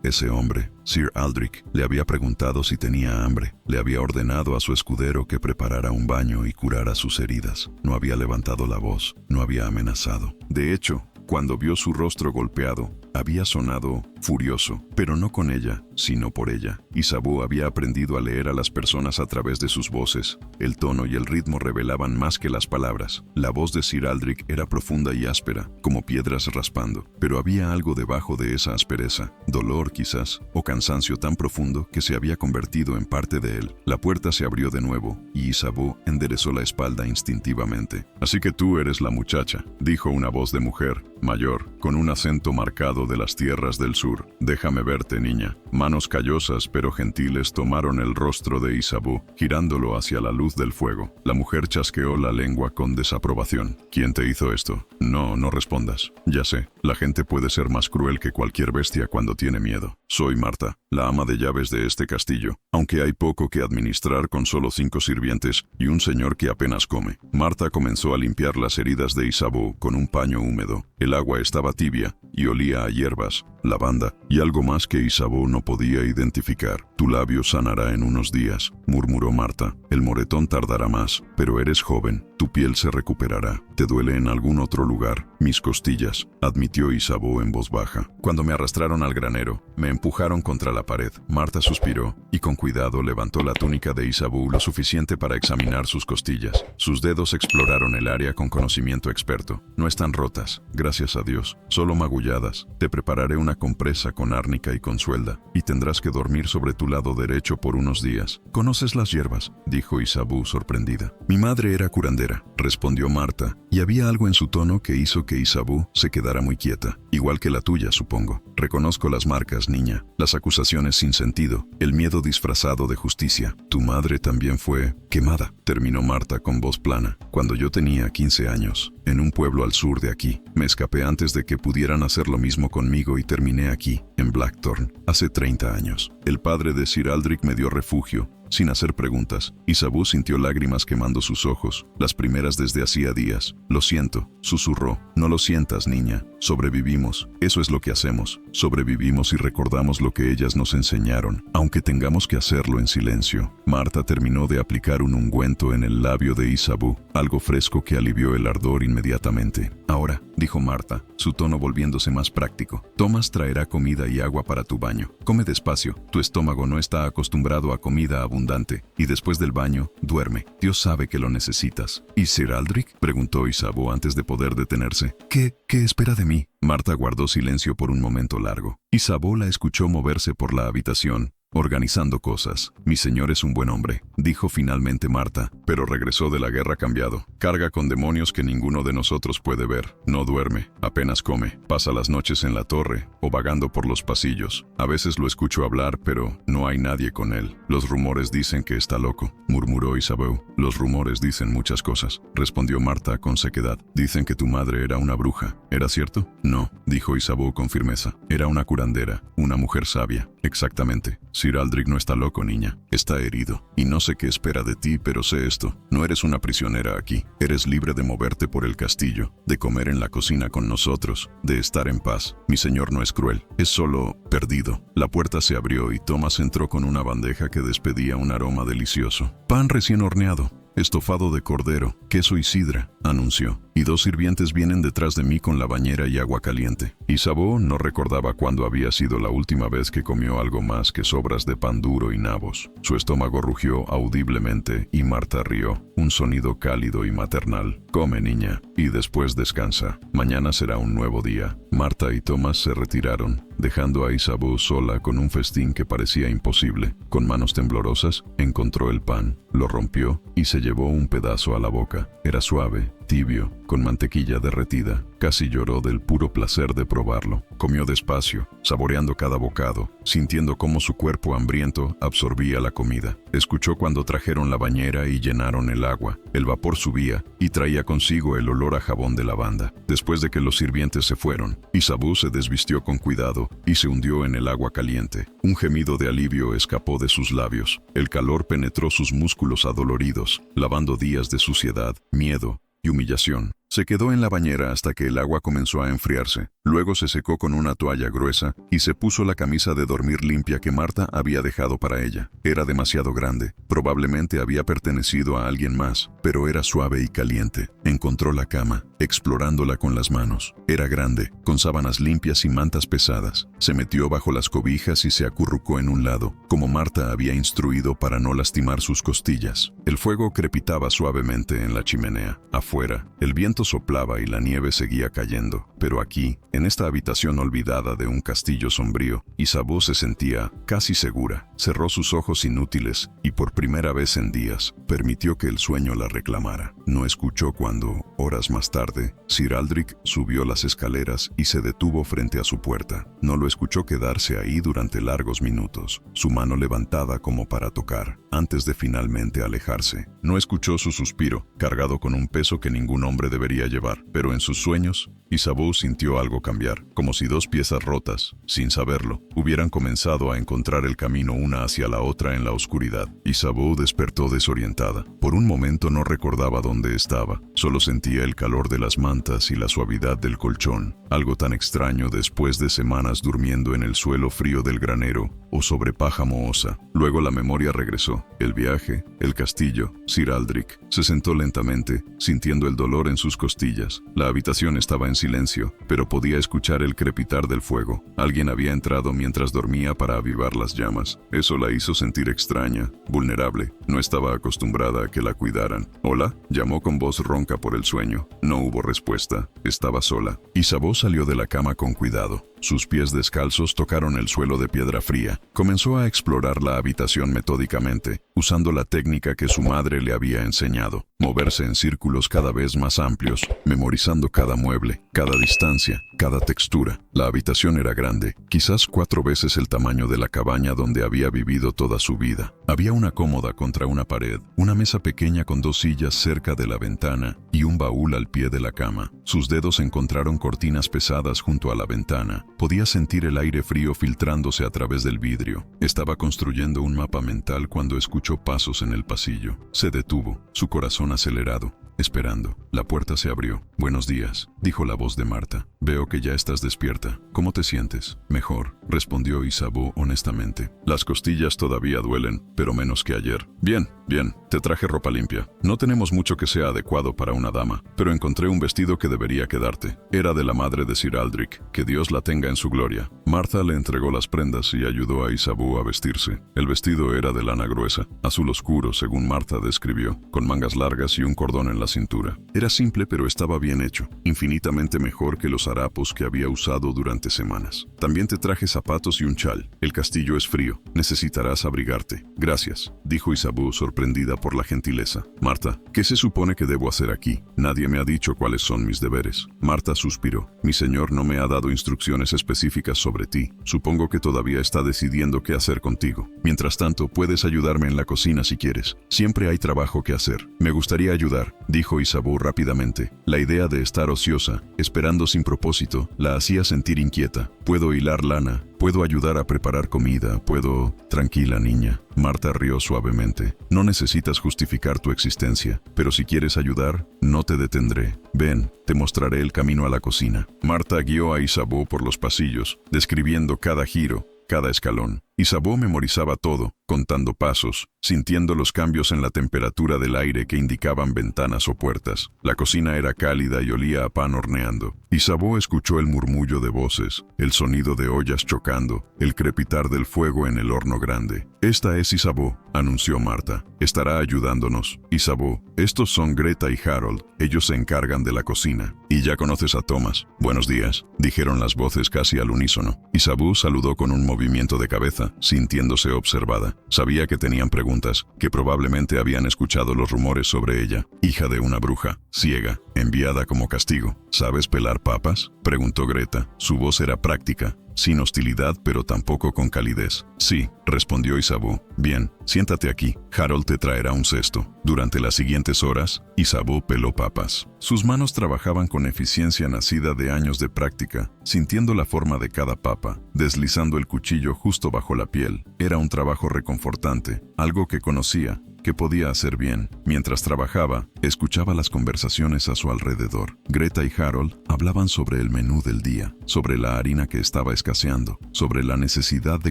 S1: ese hombre, Sir Aldrich, le había preguntado si tenía hambre. Le había ordenado a su escudero que preparara un baño y curara sus heridas. No había levantado la voz, no había amenazado. De hecho, cuando vio su rostro golpeado, había sonado furioso, pero no con ella, sino por ella. Isabeau había aprendido a leer a las personas a través de sus voces. El tono y el ritmo revelaban más que las palabras. La voz de Sir Aldrich era profunda y áspera, como piedras raspando, pero había algo debajo de esa aspereza, dolor quizás, o cansancio tan profundo que se había convertido en parte de él. La puerta se abrió de nuevo, y Isabeau enderezó la espalda instintivamente. «Así que tú eres la muchacha», dijo una voz de mujer, mayor, con un acento marcado de las tierras del sur. «Déjame verte, niña». Manos callosas pero gentiles tomaron el rostro de Isabeau, girándolo hacia la luz del fuego. La mujer chasqueó la lengua con desaprobación. «¿Quién te hizo esto?». No respondas. Ya sé, la gente puede ser más cruel que cualquier bestia cuando tiene miedo. Soy Marta, la ama de llaves de este castillo, aunque hay poco que administrar con solo 5 sirvientes y un señor que apenas come». Marta comenzó a limpiar las heridas de Isabeau con un paño húmedo. El agua estaba tibia y olía a hierbas, lavanda y algo más que Isabeau no podía identificar. «Tu labio sanará en unos días», murmuró Marta. «El moretón tardará más, pero eres joven. Tu piel se recuperará. ¿Te duele en algún otro lugar?». «Mis costillas», admitió Isabeau en voz baja. «Cuando me arrastraron al granero, me empujaron contra la pared». Marta suspiró y con cuidado levantó la túnica de Isabeau lo suficiente para examinar sus costillas. Sus dedos exploraron el área con conocimiento experto. «No están rotas, gracias a Dios, solo magulladas. Te prepararé una compresa con árnica y con suelda, y tendrás que dormir sobre tu lado derecho por unos días». «¿Conoces las hierbas?», dijo Isabeau sorprendida. «Mi madre era curandera», respondió Marta, y había algo en su tono que hizo que Isabeau se quedara muy quieta. «Igual que la tuya, supongo. Reconozco las marcas, niña, las acusaciones sin sentido, el miedo disfrazado de justicia. Tu madre también fue quemada», terminó Marta con voz plana. «Cuando yo tenía 15 años, en un pueblo al sur de aquí. Me escapé antes de que pudieran hacer lo mismo conmigo y terminé aquí, en Blackthorn, hace 30 años. El padre de Sir Aldrich me dio refugio, sin hacer preguntas». Isabeau sintió lágrimas quemando sus ojos, las primeras desde hacía días. «Lo siento», susurró. «No lo sientas, niña. Sobrevivimos. Eso es lo que hacemos. Sobrevivimos y recordamos lo que ellas nos enseñaron, aunque tengamos que hacerlo en silencio». Marta terminó de aplicar un ungüento en el labio de Isabeau, algo fresco que alivió el ardor inmediatamente. «Ahora», dijo Marta, su tono volviéndose más práctico, «Thomas traerá comida y agua para tu baño. Come despacio. Tu estómago no está acostumbrado a comida abundante. Y después del baño, duerme. Dios sabe que lo necesitas». «¿Y Sir Aldrich?», preguntó Isabeau antes de poder detenerse. ¿Qué espera de mí?». Marta guardó silencio por un momento largo. Isabeau la escuchó moverse por la habitación, organizando cosas. «Mi señor es un buen hombre», dijo finalmente Marta, «pero regresó de la guerra cambiado. Carga con demonios que ninguno de nosotros puede ver. No duerme, apenas come. Pasa las noches en la torre o vagando por los pasillos. A veces lo escucho hablar, pero no hay nadie con él. Los rumores dicen que está loco», murmuró Isabeau. «Los rumores dicen muchas cosas», respondió Marta con sequedad. «Dicen que tu madre era una bruja. ¿Era cierto?». «No», dijo Isabeau con firmeza. «Era una curandera, una mujer sabia». «Exactamente. Sir Aldrich no está loco, niña. Está herido. Y no sé qué espera de ti, pero sé esto. No eres una prisionera aquí. Eres libre de moverte por el castillo, de comer en la cocina con nosotros, de estar en paz. Mi señor no es cruel. Es solo perdido». La puerta se abrió y Thomas entró con una bandeja que despedía un aroma delicioso. «Pan recién horneado», estofado de cordero, queso y sidra, anunció. Y 2 sirvientes vienen detrás de mí con la bañera y agua caliente. Isabeau no recordaba cuándo había sido la última vez que comió algo más que sobras de pan duro y nabos. Su estómago rugió audiblemente y Marta rió, un sonido cálido y maternal. Come, niña, y después descansa. Mañana será un nuevo día. Marta y Thomas se retiraron, dejando a Isabeau sola con un festín que parecía imposible. Con manos temblorosas, encontró el pan, lo rompió y se llevó un pedazo a la boca. Era suave, tibio, con mantequilla derretida. Casi lloró del puro placer de probarlo. Comió despacio, saboreando cada bocado, sintiendo cómo su cuerpo hambriento absorbía la comida. Escuchó cuando trajeron la bañera y llenaron el agua. El vapor subía y traía consigo el olor a jabón de lavanda. Después de que los sirvientes se fueron, Isabeau se desvistió con cuidado y se hundió en el agua caliente. Un gemido de alivio escapó de sus labios. El calor penetró sus músculos adoloridos, lavando días de suciedad, miedo y humillación. Se quedó en la bañera hasta que el agua comenzó a enfriarse. Luego se secó con una toalla gruesa y se puso la camisa de dormir limpia que Marta había dejado para ella. Era demasiado grande. Probablemente había pertenecido a alguien más, pero era suave y caliente. Encontró la cama, explorándola con las manos. Era grande, con sábanas limpias y mantas pesadas. Se metió bajo las cobijas y se acurrucó en un lado, como Marta había instruido para no lastimar sus costillas. El fuego crepitaba suavemente en la chimenea. Afuera, el viento soplaba y la nieve seguía cayendo, pero aquí, en esta habitación olvidada de un castillo sombrío, Isabeau se sentía casi segura. Cerró sus ojos inútiles y por primera vez en días permitió que el sueño la reclamara. No escuchó cuando, horas más tarde, Sir Aldrich subió las escaleras y se detuvo frente a su puerta. No lo escuchó quedarse ahí durante largos minutos, su mano levantada como para tocar, antes de finalmente alejarse. No escuchó su suspiro, cargado con un peso que ningún hombre debería llevar, pero en sus sueños, Isabeau sintió algo cambiar, como si 2 piezas rotas, sin saberlo, hubieran comenzado a encontrar el camino una hacia la otra en la oscuridad. Isabeau despertó desorientada. Por un momento no recordaba dónde estaba, solo sentía el calor de las mantas y la suavidad del colchón, algo tan extraño después de semanas durmiendo en el suelo frío del granero o sobre paja mohosa. Luego la memoria regresó, el viaje, el castillo, Sir Aldrich. Se sentó lentamente, sintiendo el dolor en sus costillas. La habitación estaba en silencio, pero podía escuchar el crepitar del fuego. Alguien había entrado mientras dormía para avivar las llamas. Eso la hizo sentir extraña, vulnerable. No estaba acostumbrada a que la cuidaran. «¿Hola?», llamó con voz ronca por el sueño. No hubo respuesta. Estaba sola. Isabeau salió de la cama con cuidado. Sus pies descalzos tocaron el suelo de piedra fría. Comenzó a explorar la habitación metódicamente, usando la técnica que su madre le había enseñado. Moverse en círculos cada vez más amplios, memorizando cada mueble, cada distancia, cada textura. La habitación era grande, quizás 4 veces el tamaño de la cabaña donde había vivido toda su vida. Había una cómoda contra una pared, una mesa pequeña con 2 sillas cerca de la ventana y un baúl al pie de la cama. Sus dedos encontraron cortinas pesadas junto a la ventana. Podía sentir el aire frío filtrándose a través del vidrio. Estaba construyendo un mapa mental cuando escuchó pasos en el pasillo. Se detuvo, su corazón acelerado, esperando. La puerta se abrió. «Buenos días», dijo la voz de Marta. «Veo que ya estás despierta. ¿Cómo te sientes?» «Mejor», respondió Isabeau honestamente. «Las costillas todavía duelen, pero menos que ayer». «Bien, bien, te traje ropa limpia. No tenemos mucho que sea adecuado para una dama, pero encontré un vestido que debería quedarte. Era de la madre de Sir Aldrich, que Dios la tenga en su gloria». Marta le entregó las prendas y ayudó a Isabeau a vestirse. El vestido era de lana gruesa, azul oscuro según Marta describió, con mangas largas y un cordón en la cintura. Era simple pero estaba bien hecho, infinitamente mejor que los harapos que había usado durante semanas. «También te traje zapatos y un chal. El castillo es frío, necesitarás abrigarte». «Gracias», dijo Isabeau sorprendida por la gentileza. «Marta, ¿qué se supone que debo hacer aquí? Nadie me ha dicho cuáles son mis deberes». Marta suspiró. «Mi señor no me ha dado instrucciones específicas sobre ti. Supongo que todavía está decidiendo qué hacer contigo. Mientras tanto, puedes ayudarme en la cocina si quieres. Siempre hay trabajo que hacer». «Me gustaría ayudar», dijo Isabeau rápidamente. La idea de estar ociosa, esperando sin propósito, la hacía sentir inquieta. «Puedo hilar lana, puedo ayudar a preparar comida, puedo...» «Tranquila, niña». Marta rió suavemente. «No necesitas justificar tu existencia, pero si quieres ayudar, no te detendré. Ven, te mostraré el camino a la cocina». Marta guió a Isabeau por los pasillos, describiendo cada giro, cada escalón. Isabeau memorizaba todo, contando pasos, sintiendo los cambios en la temperatura del aire que indicaban ventanas o puertas. La cocina era cálida y olía a pan horneando. Isabeau escuchó el murmullo de voces, el sonido de ollas chocando, el crepitar del fuego en el horno grande. «Esta es Isabeau», anunció Marta. «Estará ayudándonos». «Isabeau, estos son Greta y Harold. Ellos se encargan de la cocina». «Y ya conoces a Thomas». «Buenos días», dijeron las voces casi al unísono. Isabeau saludó con un movimiento de cabeza, sintiéndose observada. Sabía que tenían preguntas, que probablemente habían escuchado los rumores sobre ella. Hija de una bruja, ciega, enviada como castigo. ¿Sabes pelar papas?, preguntó Greta. Su voz era práctica, sin hostilidad pero tampoco con calidez. «Sí», respondió Isabeau. «Bien, siéntate aquí. Harold te traerá un cesto». Durante las siguientes horas, Isabeau peló papas. Sus manos trabajaban con eficiencia nacida de años de práctica, sintiendo la forma de cada papa, deslizando el cuchillo justo bajo la piel. Era un trabajo reconfortante, algo que conocía, que podía hacer bien. Mientras trabajaba, escuchaba las conversaciones a su alrededor. Greta y Harold hablaban sobre el menú del día, sobre la harina que estaba escaseando, sobre la necesidad de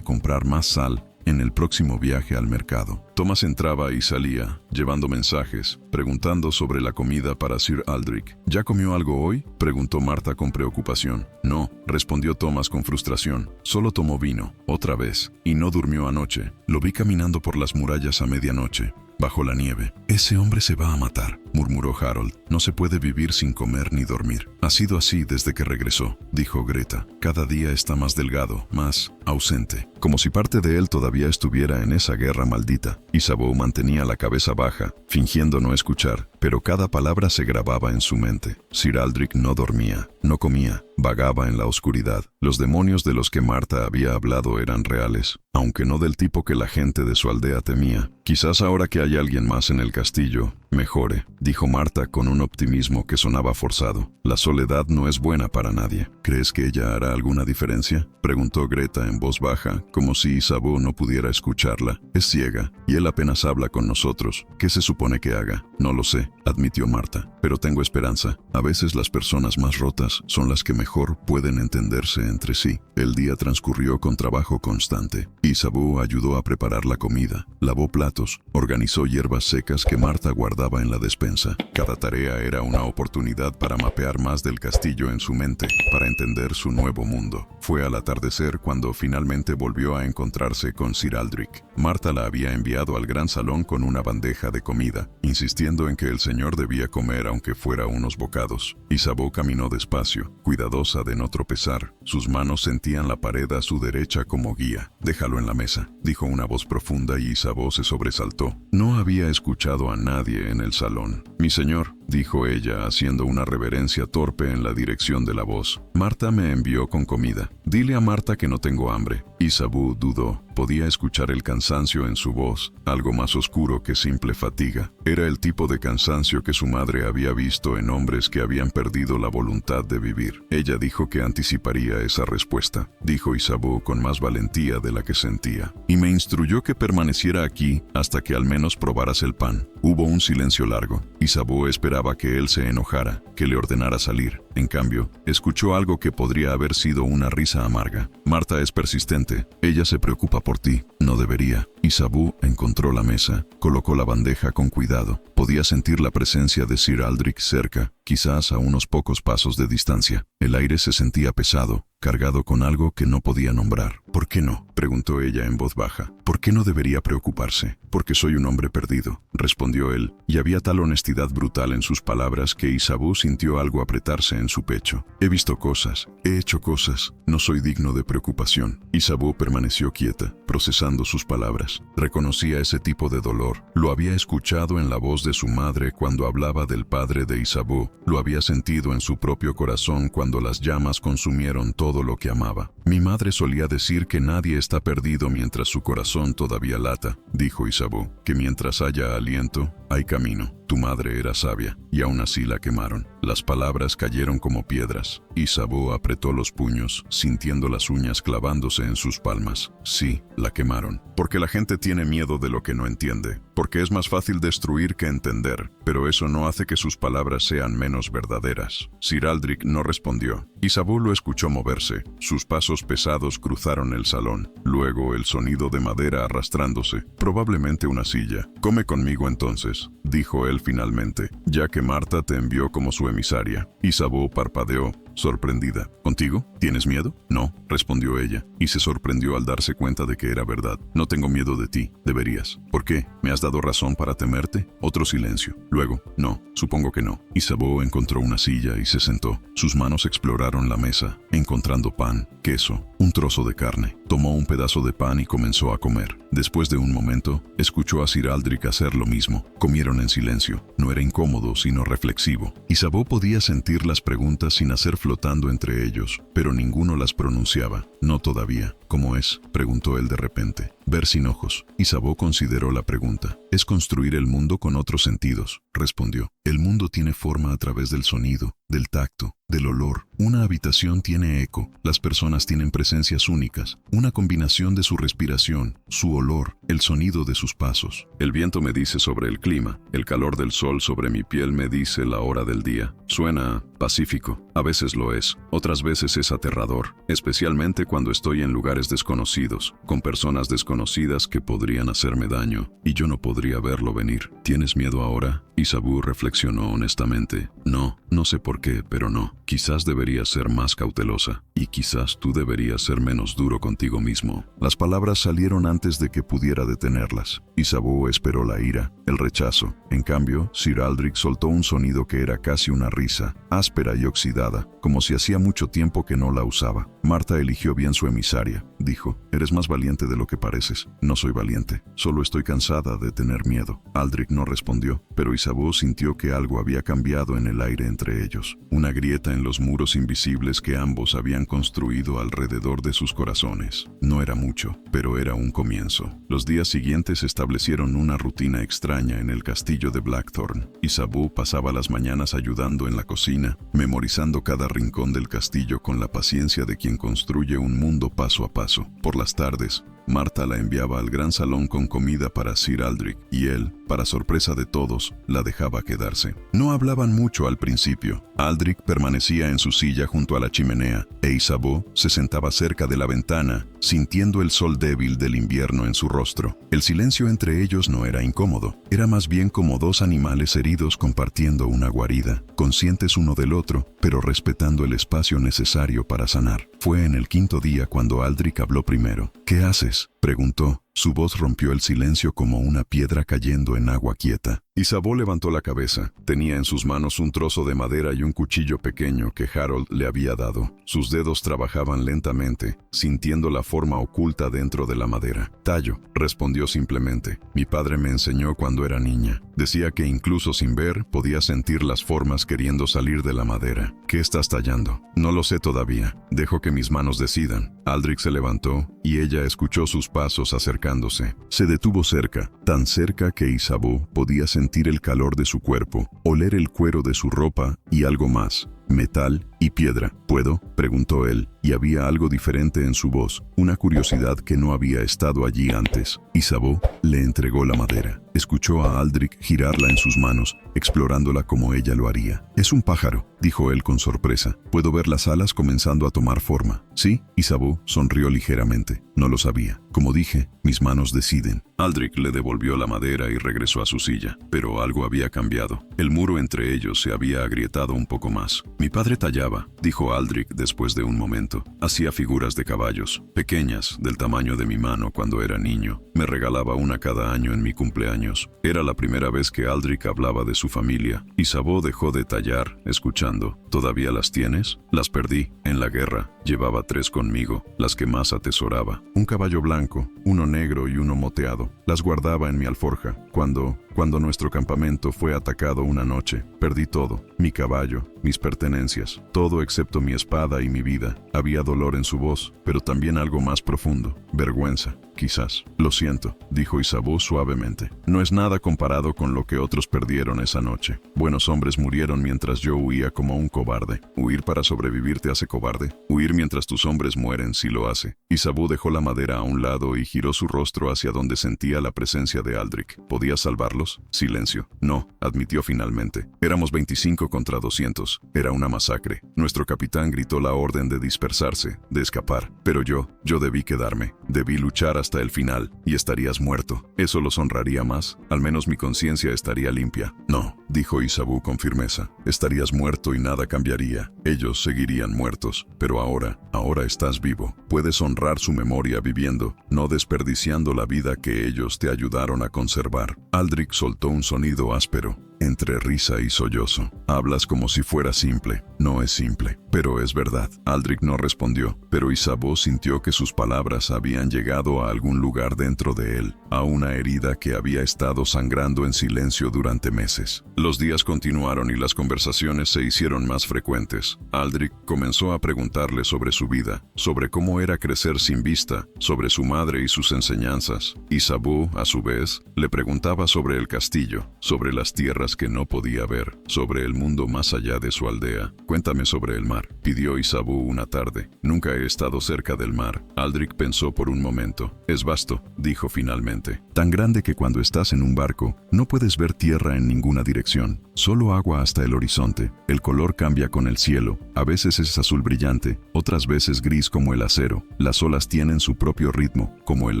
S1: comprar más sal en el próximo viaje al mercado. Thomas entraba y salía, llevando mensajes, preguntando sobre la comida para Sir Aldrich. «¿Ya comió algo hoy?», preguntó Marta con preocupación. «No», respondió Thomas con frustración. «Solo tomó vino, otra vez, y no durmió anoche. Lo vi caminando por las murallas a medianoche, bajo la nieve». «Ese hombre se va a matar», murmuró Harold. «No se puede vivir sin comer ni dormir». «Ha sido así desde que regresó», dijo Greta. «Cada día está más delgado, más ausente, como si parte de él todavía estuviera en esa guerra maldita». Isabeau mantenía la cabeza baja, fingiendo no escuchar, pero cada palabra se grababa en su mente. Sir Aldrich no dormía, no comía, vagaba en la oscuridad. Los demonios de los que Marta había hablado eran reales, aunque no del tipo que la gente de su aldea temía. «Quizás ahora que hay alguien más en el castillo, mejore», dijo Marta con un optimismo que sonaba forzado. «La soledad no es buena para nadie». «¿Crees que ella hará alguna diferencia?», preguntó Greta en voz baja, como si Isabeau no pudiera escucharla. «Es ciega, y él apenas habla con nosotros. ¿Qué se supone que haga?». «No lo sé», admitió Marta, «pero tengo esperanza. A veces las personas más rotas son las que mejor pueden entenderse entre sí». El día transcurrió con trabajo constante. Isabeau ayudó a preparar la comida, lavó platos, organizó hierbas secas que Marta guardaba en la despensa. Cada tarea era una oportunidad para mapear más del castillo en su mente, para entender su nuevo mundo. Fue al atardecer cuando finalmente volvió a encontrarse con Sir Aldrich. Marta la había enviado al gran salón con una bandeja de comida, insistiendo en que el señor debía comer aunque fuera unos bocados. Isabeau caminó despacio, cuidadosa de no tropezar. Sus manos sentían la pared a su derecha como guía. «Déjalo en la mesa», dijo una voz profunda y Isabeau se sobresaltó. No había escuchado a nadie en el salón. «Mi señor», dijo ella, haciendo una reverencia torpe en la dirección de la voz. «Marta me envió con comida. Dile a Marta que no tengo hambre». Isabeau dudó. Podía escuchar el cansancio en su voz, algo más oscuro que simple fatiga. Era el tipo de cansancio que su madre había visto en hombres que habían perdido la voluntad de vivir. Ella dijo que anticiparía esa respuesta, dijo Isabeau con más valentía de la que sentía. «Y me instruyó que permaneciera aquí hasta que al menos probaras el pan». Hubo un silencio largo. Isabeau esperaba que él se enojara, que le ordenara salir. En cambio, escuchó algo que podría haber sido una risa amarga. «Marta es persistente. Ella se preocupa por ti. No debería». Isabeau encontró la mesa, colocó la bandeja con cuidado. Podía sentir la presencia de Sir Aldrich cerca, quizás a unos pocos pasos de distancia. El aire se sentía pesado, cargado con algo que no podía nombrar. «¿Por qué no?», preguntó ella en voz baja. «¿Por qué no debería preocuparse?». «Porque soy un hombre perdido», respondió él, y había tal honestidad brutal en sus palabras que Isabeau sintió algo apretarse en su pecho. «He visto cosas, he hecho cosas, no soy digno de preocupación». Isabeau permaneció quieta, procesando sus palabras. Reconocía ese tipo de dolor. Lo había escuchado en la voz de su madre cuando hablaba del padre de Isabeau. Lo había sentido en su propio corazón cuando las llamas consumieron todo lo que amaba. «Mi madre solía decir que nadie está perdido mientras su corazón todavía lata», dijo Isabeau. «Que mientras haya aliento, hay camino. Tu madre era sabia, y aún así la quemaron. Las palabras cayeron como piedras. Isabeau apretó los puños, sintiendo las uñas clavándose en sus palmas. Sí, la quemaron. Porque la gente tiene miedo de lo que no entiende. Porque es más fácil destruir que entender. Pero eso no hace que sus palabras sean menos verdaderas. Sir Aldrich no respondió. Isabeau lo escuchó moverse. Sus pasos pesados cruzaron el salón. Luego el sonido de madera arrastrándose. Probablemente una silla. Come conmigo entonces, dijo él finalmente, ya que Marta te envió como su emisaria. Isabeau parpadeó, sorprendida. ¿Contigo? ¿Tienes miedo? No, respondió ella, y se sorprendió al darse cuenta de que era verdad. No tengo miedo de ti, deberías. ¿Por qué? ¿Me has dado razón para temerte? Otro silencio. Luego, no, supongo que no. Isabeau encontró una silla y se sentó. Sus manos exploraron la mesa, encontrando pan, queso, un trozo de carne. Tomó un pedazo de pan y comenzó a comer. Después de un momento, escuchó a Sir Aldrich hacer lo mismo. Comieron en silencio. No era incómodo, sino reflexivo. Isabeau podía sentir las preguntas sin hacer flotando entre ellos, pero ninguno las pronunciaba. No todavía. ¿Cómo es?, preguntó él de repente. Ver sin ojos. Isabeau consideró la pregunta. Es construir el mundo con otros sentidos, respondió. El mundo tiene forma a través del sonido, del tacto, del olor. Una habitación tiene eco. Las personas tienen presencias únicas. Una combinación de su respiración, su olor, el sonido de sus pasos. El viento me dice sobre el clima. El calor del sol sobre mi piel me dice la hora del día. Suena pacífico. A veces lo es. Otras veces es aterrador. Especialmente cuando estoy en lugares desconocidos, con personas desconocidas que podrían hacerme daño, y yo no podría verlo venir. ¿Tienes miedo ahora? Isabeau reflexionó honestamente. No, no sé por qué, pero no. Quizás deberías ser más cautelosa, y quizás tú deberías ser menos duro contigo mismo. Las palabras salieron antes de que pudiera detenerlas. Isabeau esperó la ira, el rechazo. En cambio, Sir Aldrich soltó un sonido que era casi una risa, áspera y oxidada, como si hacía mucho tiempo que no la usaba. Marta eligió bien su emisaria, dijo. Eres más valiente de lo que pareces. No soy valiente, solo estoy cansada de tener miedo. Aldrich no respondió, pero Isabeau sintió que algo había cambiado en el aire entre ellos. Una grieta en los muros invisibles que ambos habían construido alrededor de sus corazones. No era mucho, pero era un comienzo. Los días siguientes establecieron una rutina extraña en el castillo de Blackthorn. Isabeau pasaba las mañanas ayudando en la cocina, memorizando cada rincón del castillo con la paciencia de quien construye un mundo paso a paso. Por las tardes, Marta la enviaba al gran salón con comida para Sir Aldrich, y él, para sorpresa de todos, la dejaba quedarse. No hablaban mucho al principio. Aldrich permanecía en su silla junto a la chimenea, e Isabeau se sentaba cerca de la ventana, sintiendo el sol débil del invierno en su rostro. El silencio entre ellos no era incómodo, era más bien como dos animales heridos compartiendo una guarida, conscientes uno del otro, pero respetando el espacio necesario para sanar. Fue en el quinto día cuando Aldrich habló primero. ¿Qué haces?, preguntó. Su voz rompió el silencio como una piedra cayendo en agua quieta. Isabeau levantó la cabeza. Tenía en sus manos un trozo de madera y un cuchillo pequeño que Harold le había dado. Sus dedos trabajaban lentamente, sintiendo la forma oculta dentro de la madera. Tallo, respondió simplemente. Mi padre me enseñó cuando era niña. Decía que incluso sin ver, podía sentir las formas queriendo salir de la madera. ¿Qué estás tallando? No lo sé todavía. Dejo que mis manos decidan. Aldrich se levantó, y ella escuchó sus pasos acercándose. Se detuvo cerca, tan cerca que Isabeau podía sentir el calor de su cuerpo, oler el cuero de su ropa y algo más. Metal y piedra. ¿Puedo?, preguntó él, y había algo diferente en su voz, una curiosidad que no había estado allí antes. Isabeau le entregó la madera. Escuchó a Aldrich girarla en sus manos, explorándola como ella lo haría. Es un pájaro, dijo él con sorpresa. Puedo ver las alas comenzando a tomar forma. ¿Sí? Isabeau sonrió ligeramente. No lo sabía. Como dije, mis manos deciden. Aldrich le devolvió la madera y regresó a su silla, pero algo había cambiado. El muro entre ellos se había agrietado un poco más. Mi padre tallaba, dijo Aldrich después de un momento. Hacía figuras de caballos, pequeñas, del tamaño de mi mano cuando era niño. Me regalaba una cada año en mi cumpleaños. Era la primera vez que Aldrich hablaba de su familia. Isabeau dejó de tallar, escuchando. ¿Todavía las tienes? Las perdí, en la guerra. Llevaba 3 conmigo, las que más atesoraba. Un caballo blanco, uno negro y uno moteado. Las guardaba en mi alforja. Cuando nuestro campamento fue atacado una noche, perdí todo. Mi caballo, mis pertenencias, todo excepto mi espada y mi vida. Había dolor en su voz, pero también algo más profundo. Vergüenza. quizás. Lo siento, dijo Isabeau suavemente. No es nada comparado con lo que otros perdieron esa noche. Buenos hombres murieron mientras yo huía como un cobarde. ¿Huir para sobrevivir te hace cobarde? Huir mientras tus hombres mueren sí lo hace. Isabeau dejó la madera a un lado y giró su rostro hacia donde sentía la presencia de Aldrich. ¿Podías salvarlos? Silencio. No, admitió finalmente. Éramos 25 contra 200. Era una masacre. Nuestro capitán gritó la orden de dispersarse, de escapar. Pero yo debí quedarme. Debí luchar hasta el final, y estarías muerto. ¿Eso los honraría más? Al menos mi conciencia estaría limpia. No, dijo Isabeau con firmeza. Estarías muerto y nada cambiaría. Ellos seguirían muertos. Pero ahora estás vivo. Puedes honrar su memoria viviendo, no desperdiciando la vida que ellos te ayudaron a conservar. Aldrich soltó un sonido áspero, entre risa y sollozo. Hablas como si fuera simple. No es simple, pero es verdad. Aldrich no respondió, pero Isabeau sintió que sus palabras habían llegado a algún lugar dentro de él, a una herida que había estado sangrando en silencio durante meses. Los días continuaron y las conversaciones se hicieron más frecuentes. Aldrich comenzó a preguntarle sobre su vida, sobre cómo era crecer sin vista, sobre su madre y sus enseñanzas. Isabeau, a su vez, le preguntaba sobre el castillo, sobre las tierras que no podía ver, sobre el mundo más allá de su aldea. Cuéntame sobre el mar, pidió Isabeau una tarde. Nunca he estado cerca del mar. Aldrich pensó por un momento. Es vasto, dijo finalmente. Tan grande que cuando estás en un barco, no puedes ver tierra en ninguna dirección. Solo agua hasta el horizonte. El color cambia con el cielo. A veces es azul brillante, otras veces gris como el acero. Las olas tienen su propio ritmo, como el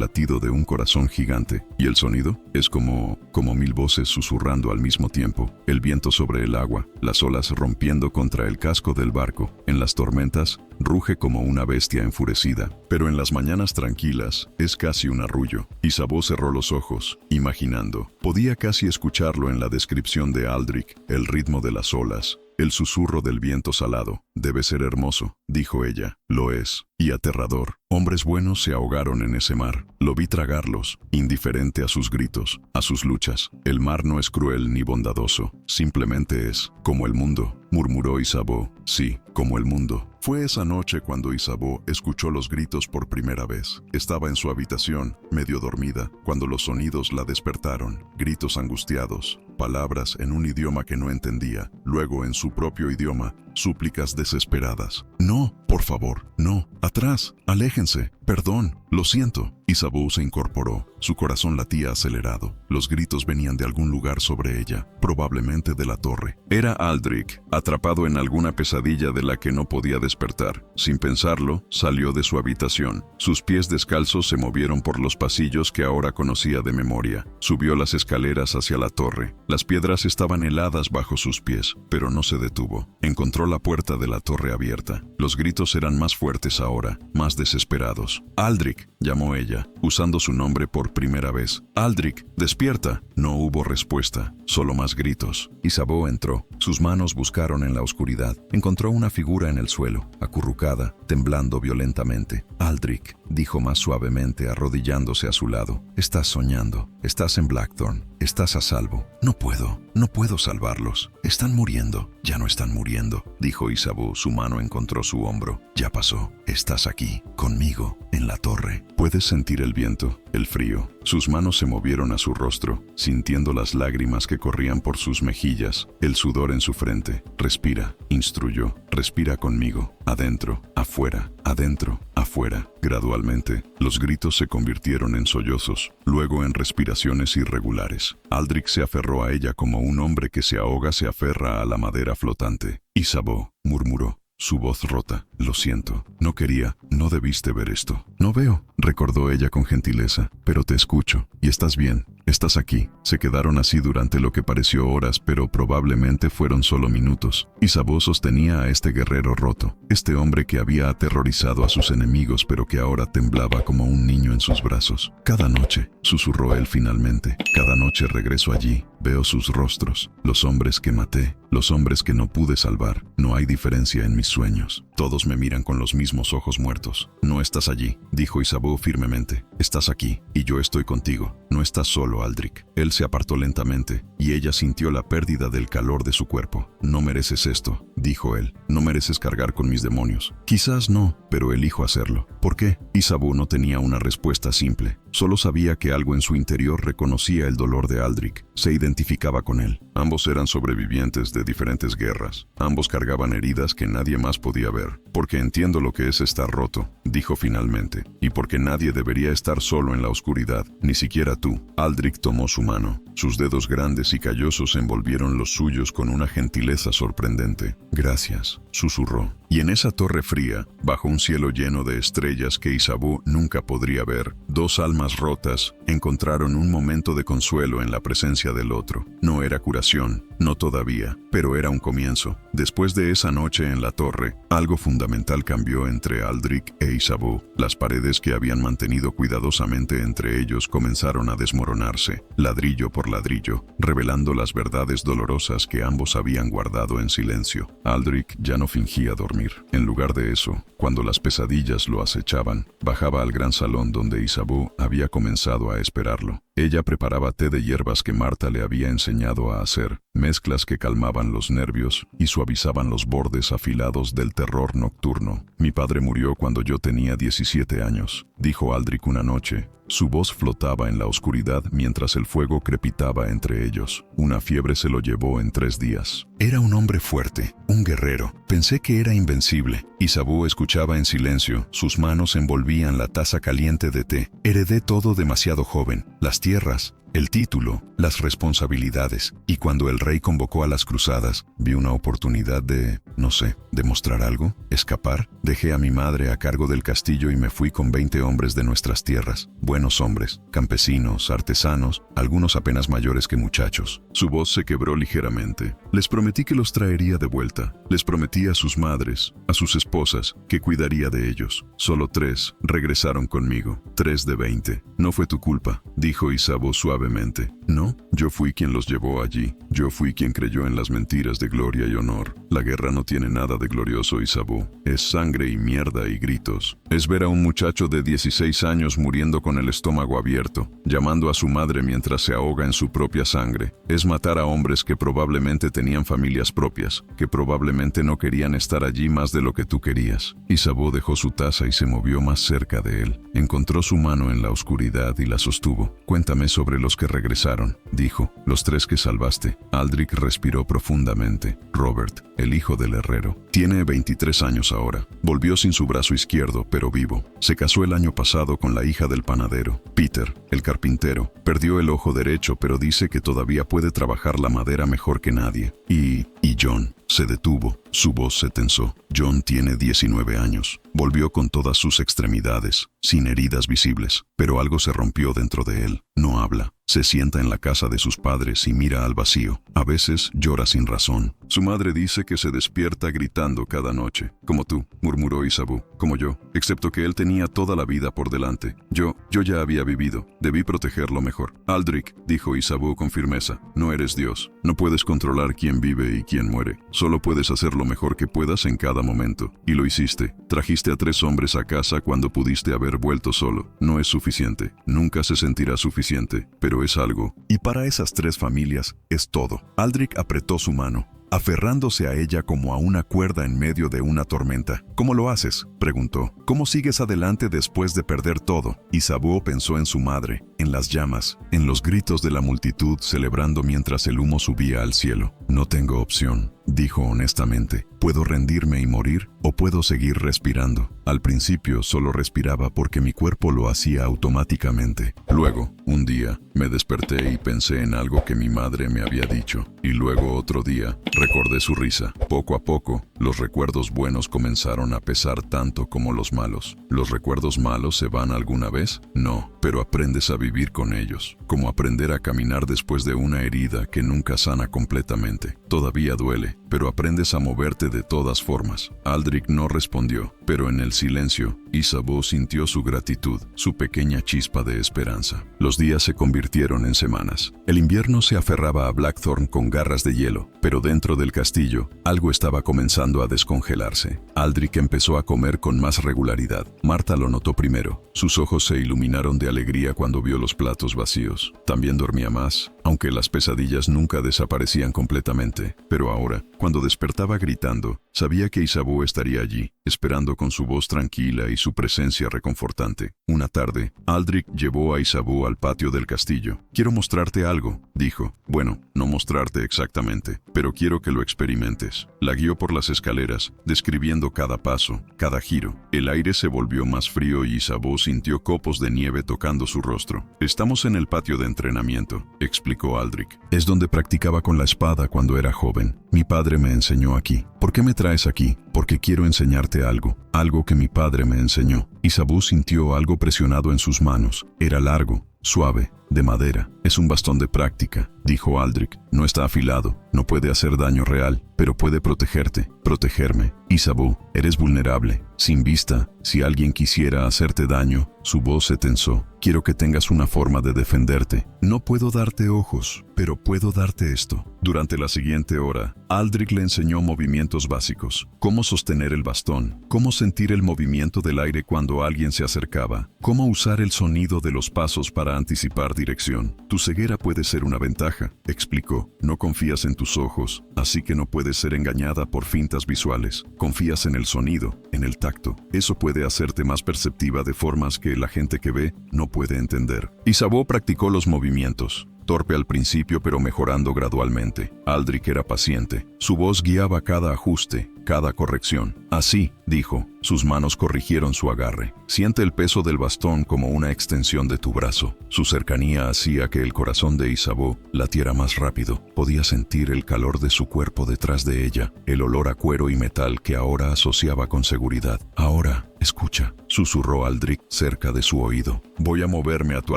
S1: latido de un corazón gigante. ¿Y el sonido? Es como 1000 voces susurrando al mismo tiempo. El viento sobre el agua, las olas rompiendo contra el casco del barco. En las tormentas, ruge como una bestia enfurecida. Pero en las mañanas tranquilas, es casi un arrullo. Isabeau cerró los ojos, imaginando. Podía casi escucharlo en la descripción de Aldrich, el ritmo de las olas, el susurro del viento salado. Debe ser hermoso, dijo ella. Lo es, y aterrador. Hombres buenos se ahogaron en ese mar. Lo vi tragarlos, indiferente a sus gritos, a sus luchas. El mar no es cruel ni bondadoso, simplemente es, como el mundo, murmuró Isabeau. Sí, como el mundo. Fue esa noche cuando Isabeau escuchó los gritos por primera vez. Estaba en su habitación, medio dormida, cuando los sonidos la despertaron. Gritos angustiados, palabras en un idioma que no entendía, luego en su propio idioma, súplicas desesperadas. No, por favor, no, atrás, aléjense, perdón, lo siento. Isabeau se incorporó, su corazón latía acelerado. Los gritos venían de algún lugar sobre ella, probablemente de la torre. Era Aldrich, atrapado en alguna pesadilla de la que no podía despertar. Sin pensarlo, salió de su habitación. Sus pies descalzos se movieron por los pasillos que ahora conocía de memoria. Subió las escaleras hacia la torre. Las piedras estaban heladas bajo sus pies, pero no se detuvo. Encontró la puerta de la torre abierta. Los gritos eran más fuertes ahora, más desesperados. «Aldrich», llamó ella, usando su nombre por primera vez. «Aldrich, despierta». No hubo respuesta, solo más gritos. Isabeau entró. Sus manos buscaron en la oscuridad. Encontró una figura en el suelo, acurrucada, temblando violentamente. «Aldrich», dijo más suavemente, arrodillándose a su lado. «Estás soñando. Estás en Blackthorn. Estás a salvo». No puedo salvarlos. Están muriendo». «Ya no están muriendo», dijo Isabeau. Su mano encontró su hombro. «Ya pasó. Estás aquí, conmigo, en la torre. Puedes sentir el viento, el frío». Sus manos se movieron a su rostro, sintiendo las lágrimas que corrían por sus mejillas, el sudor en su frente. «Respira», instruyó. «Respira conmigo. Adentro, afuera, adentro, afuera». Gradualmente, los gritos se convirtieron en sollozos, luego en respiraciones irregulares. Aldrich se aferró a ella como un hombre que se ahoga se aferra a la madera flotante. «Isabeau», murmuró, su voz rota. «Lo siento. No quería. No debiste ver esto». «No veo», recordó ella con gentileza, «pero te escucho. Y estás bien. Estás aquí». Se quedaron así durante lo que pareció horas, pero probablemente fueron solo minutos. Isabeau sostenía a este guerrero roto, este hombre que había aterrorizado a sus enemigos, pero que ahora temblaba como un niño en sus brazos. «Cada noche», susurró él finalmente, «cada noche regreso allí. Veo sus rostros, los hombres que maté, los hombres que no pude salvar. No hay diferencia en mis sueños. Todos me miran con los mismos ojos muertos». «No estás allí», dijo Isabeau firmemente. «Estás aquí, y yo estoy contigo. No estás solo, Aldrich». Él se apartó lentamente, y ella sintió la pérdida del calor de su cuerpo. «No mereces esto», dijo él. «No mereces cargar con mis demonios». «Quizás no, pero elijo hacerlo». «¿Por qué?» Isabeau no tenía una respuesta simple. Solo sabía que algo en su interior reconocía el dolor de Aldrich, se identificaba con él. Ambos eran sobrevivientes de diferentes guerras. Ambos cargaban heridas que nadie más podía ver. Porque entiendo lo que es estar roto, dijo finalmente, y porque nadie debería estar solo en la oscuridad, ni siquiera tú. Aldrich tomó su mano. Sus dedos grandes y callosos envolvieron los suyos con una gentileza sorprendente. Gracias, susurró. Y en esa torre fría, bajo un cielo lleno de estrellas que Isabeau nunca podría ver, dos almas rotas encontraron un momento de consuelo en la presencia del otro. No era curación, no todavía, pero era un comienzo. Después de esa noche en la torre, algo fundamental cambió entre Aldrich e Isabeau. Las paredes que habían mantenido cuidadosamente entre ellos comenzaron a desmoronarse, ladrillo por ladrillo, revelando las verdades dolorosas que ambos habían guardado en silencio. Aldrich ya no fingía dormir. En lugar de eso, cuando las pesadillas lo acechaban, bajaba al gran salón donde Isabeau había comenzado a esperarlo. Ella preparaba té de hierbas que Marta le había enseñado a hacer, mezclas que calmaban los nervios y suavizaban los bordes afilados del terror nocturno. Mi padre murió cuando yo tenía 17 años, dijo Aldrich una noche. Su voz flotaba en la oscuridad mientras el fuego crepitaba entre ellos. Una fiebre se lo llevó en 3 días. Era un hombre fuerte, un guerrero. Pensé que era invencible. Isabeau escuchaba en silencio. Sus manos envolvían la taza caliente de té. Heredé todo demasiado joven. Las tierras, el título, las responsabilidades. Y cuando el rey convocó a las cruzadas, vi una oportunidad de, no sé, demostrar algo, escapar. Dejé a mi madre a cargo del castillo y me fui con 20 hombres de nuestras tierras. Buenos hombres, campesinos, artesanos, algunos apenas mayores que muchachos. Su voz se quebró ligeramente. Les prometí que los traería de vuelta. Les prometí a sus madres, a sus esposas, que cuidaría de ellos. Solo 3 regresaron conmigo. 3 de 20. No fue tu culpa, dijo Isabeau suavemente. No, yo fui quien los llevó allí. Yo fui quien creyó en las mentiras de gloria y honor. La guerra no tiene nada de glorioso, Isabeau. Es sangre y mierda y gritos. Es ver a un muchacho de 16 años muriendo con el estómago abierto, llamando a su madre mientras se ahoga en su propia sangre. Es matar a hombres que probablemente tenían familias propias, que probablemente no querían estar allí más de lo que tú querías. Isabeau dejó su taza y se movió más cerca de él. Encontró su mano en la oscuridad y la sostuvo. Cuéntame sobre los que regresaron, dijo. Los 3 que salvaste. Aldrich respiró profundamente. Robert, el hijo del herrero. Tiene 23 años ahora. Volvió sin su brazo izquierdo, pero vivo. Se casó el año pasado con la hija del panadero. Peter, el carpintero, perdió el ojo derecho, pero dice que todavía puede trabajar la madera mejor que nadie. Y John. Se detuvo. Su voz se tensó. John tiene 19 años. Volvió con todas sus extremidades, sin heridas visibles, pero algo se rompió dentro de él. No habla. Se sienta en la casa de sus padres y mira al vacío. A veces llora sin razón. Su madre dice que se despierta gritando cada noche. Como tú, murmuró Isabeau. Como yo, excepto que él tenía toda la vida por delante. Yo ya había vivido. Debí protegerlo mejor. Aldrich, dijo Isabeau con firmeza, no eres Dios. No puedes controlar quién vive y quién muere. Solo puedes hacer lo mejor que puedas en cada momento. Y lo hiciste. Trajiste a 3 hombres a casa cuando pudiste haber vuelto solo. No es suficiente. Nunca se sentirá suficiente. Pero es algo. Y para esas 3 familias es todo. Aldrich apretó su mano, aferrándose a ella como a una cuerda en medio de una tormenta. ¿Cómo lo haces?, preguntó. ¿Cómo sigues adelante después de perder todo? Isabeau pensó en su madre, en las llamas, en los gritos de la multitud celebrando mientras el humo subía al cielo. No tengo opción, dijo honestamente. Puedo rendirme y morir, o puedo seguir respirando. Al principio solo respiraba porque mi cuerpo lo hacía automáticamente. Luego, un día, me desperté y pensé en algo que mi madre me había dicho. Y luego otro día, recordé su risa. Poco a poco, los recuerdos buenos comenzaron a pesar tanto como los malos. ¿Los recuerdos malos se van alguna vez? No, pero aprendes a vivir con ellos. Como aprender a caminar después de una herida que nunca sana completamente. Todavía duele, pero aprendes a moverte de todas formas. Aldrich no respondió, pero en el silencio, Isabeau sintió su gratitud, su pequeña chispa de esperanza. Los días se convirtieron en semanas. El invierno se aferraba a Blackthorn con garras de hielo, pero dentro del castillo, algo estaba comenzando a descongelarse. Aldrich empezó a comer con más regularidad. Marta lo notó primero. Sus ojos se iluminaron de alegría cuando vio los platos vacíos. También dormía más, aunque las pesadillas nunca desaparecían completamente. Pero ahora, cuando despertaba gritando, sabía que Isabeau estaría allí, esperando con su voz tranquila y su presencia reconfortante. Una tarde, Aldrich llevó a Isabeau al patio del castillo. «Quiero mostrarte algo», dijo. «Bueno, no mostrarte exactamente, pero quiero que lo experimentes». La guió por las escaleras, describiendo cada paso, cada giro. El aire se volvió más frío y Isabeau sintió copos de nieve tocando su rostro. «Estamos en el patio de entrenamiento», explicó Aldrich. «Es donde practicaba con la espada cuando era joven. Mi padre me enseñó aquí». «¿Por qué me traes aquí?» «Porque quiero enseñarte algo que mi padre me enseñó». Isabeau sintió algo presionado en sus manos. Era largo, suave, de madera. «Es un bastón de práctica», dijo Aldrich. «No está afilado, no puede hacer daño real, pero puede protegerte, protegerme. Isabeau, eres vulnerable, sin vista. Si alguien quisiera hacerte daño». Su voz se tensó. «Quiero que tengas una forma de defenderte. No puedo darte ojos, pero puedo darte esto». Durante la siguiente hora, Aldrich le enseñó movimientos básicos. Cómo sostener el bastón, cómo sentir el movimiento del aire cuando alguien se acercaba, cómo usar el sonido de los pasos para anticipar dirección. «Tu ceguera puede ser una ventaja», explicó. «No confías en tus ojos, así que no puedes ser engañada por fintas visuales. Confías en el sonido, en el tacto. Eso puede hacerte más perceptiva de formas que la gente que ve no puede entender». Isabeau practicó los movimientos. Torpe al principio, pero mejorando gradualmente. Aldrich era paciente. Su voz guiaba cada ajuste, cada corrección. «Así», dijo. Sus manos corrigieron su agarre. «Siente el peso del bastón como una extensión de tu brazo». Su cercanía hacía que el corazón de Isabeau latiera más rápido. Podía sentir el calor de su cuerpo detrás de ella, el olor a cuero y metal que ahora asociaba con seguridad. «Ahora, escucha», susurró Aldrich cerca de su oído. «Voy a moverme a tu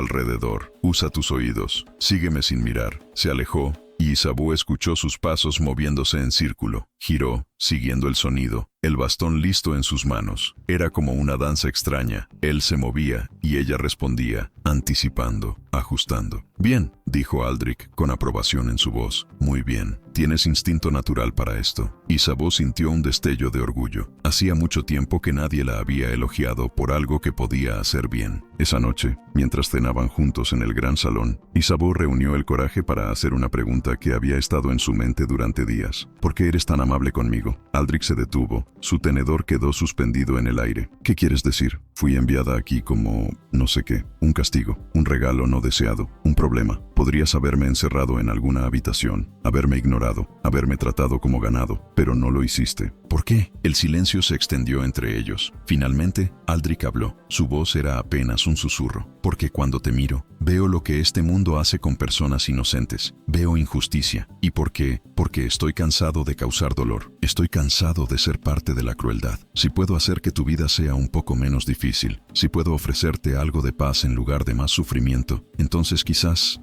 S1: alrededor. Usa tus oídos. Sígueme sin mirar». Se alejó y Isabeau escuchó sus pasos moviéndose en círculo. Giró, siguiendo el sonido, el bastón listo en sus manos. Era como una danza extraña. Él se movía y ella respondía, anticipando, ajustando. «Bien», dijo Aldrich con aprobación en su voz. «Muy bien. Tienes instinto natural para esto». Isabeau sintió un destello de orgullo. Hacía mucho tiempo que nadie la había elogiado por algo que podía hacer bien. Esa noche, mientras cenaban juntos en el gran salón, Isabeau reunió el coraje para hacer una pregunta que había estado en su mente durante días. «¿Por qué eres tan amable conmigo?» Aldrich se detuvo. Su tenedor quedó suspendido en el aire. «¿Qué quieres decir?» «Fui enviada aquí como... no sé qué. Un castigo. Un regalo no deseado. Un problema. Podrías haberme encerrado en alguna habitación, haberme ignorado, haberme tratado como ganado, pero no lo hiciste. ¿Por qué?» El silencio se extendió entre ellos. Finalmente, Aldrich habló. Su voz era apenas un susurro. «Porque cuando te miro, veo lo que este mundo hace con personas inocentes. Veo injusticia. ¿Y por qué? Porque estoy cansado de causar dolor. Estoy cansado de ser parte de la crueldad. Si puedo hacer que tu vida sea un poco menos difícil, si puedo ofrecerte algo de paz en lugar de más sufrimiento, entonces quizás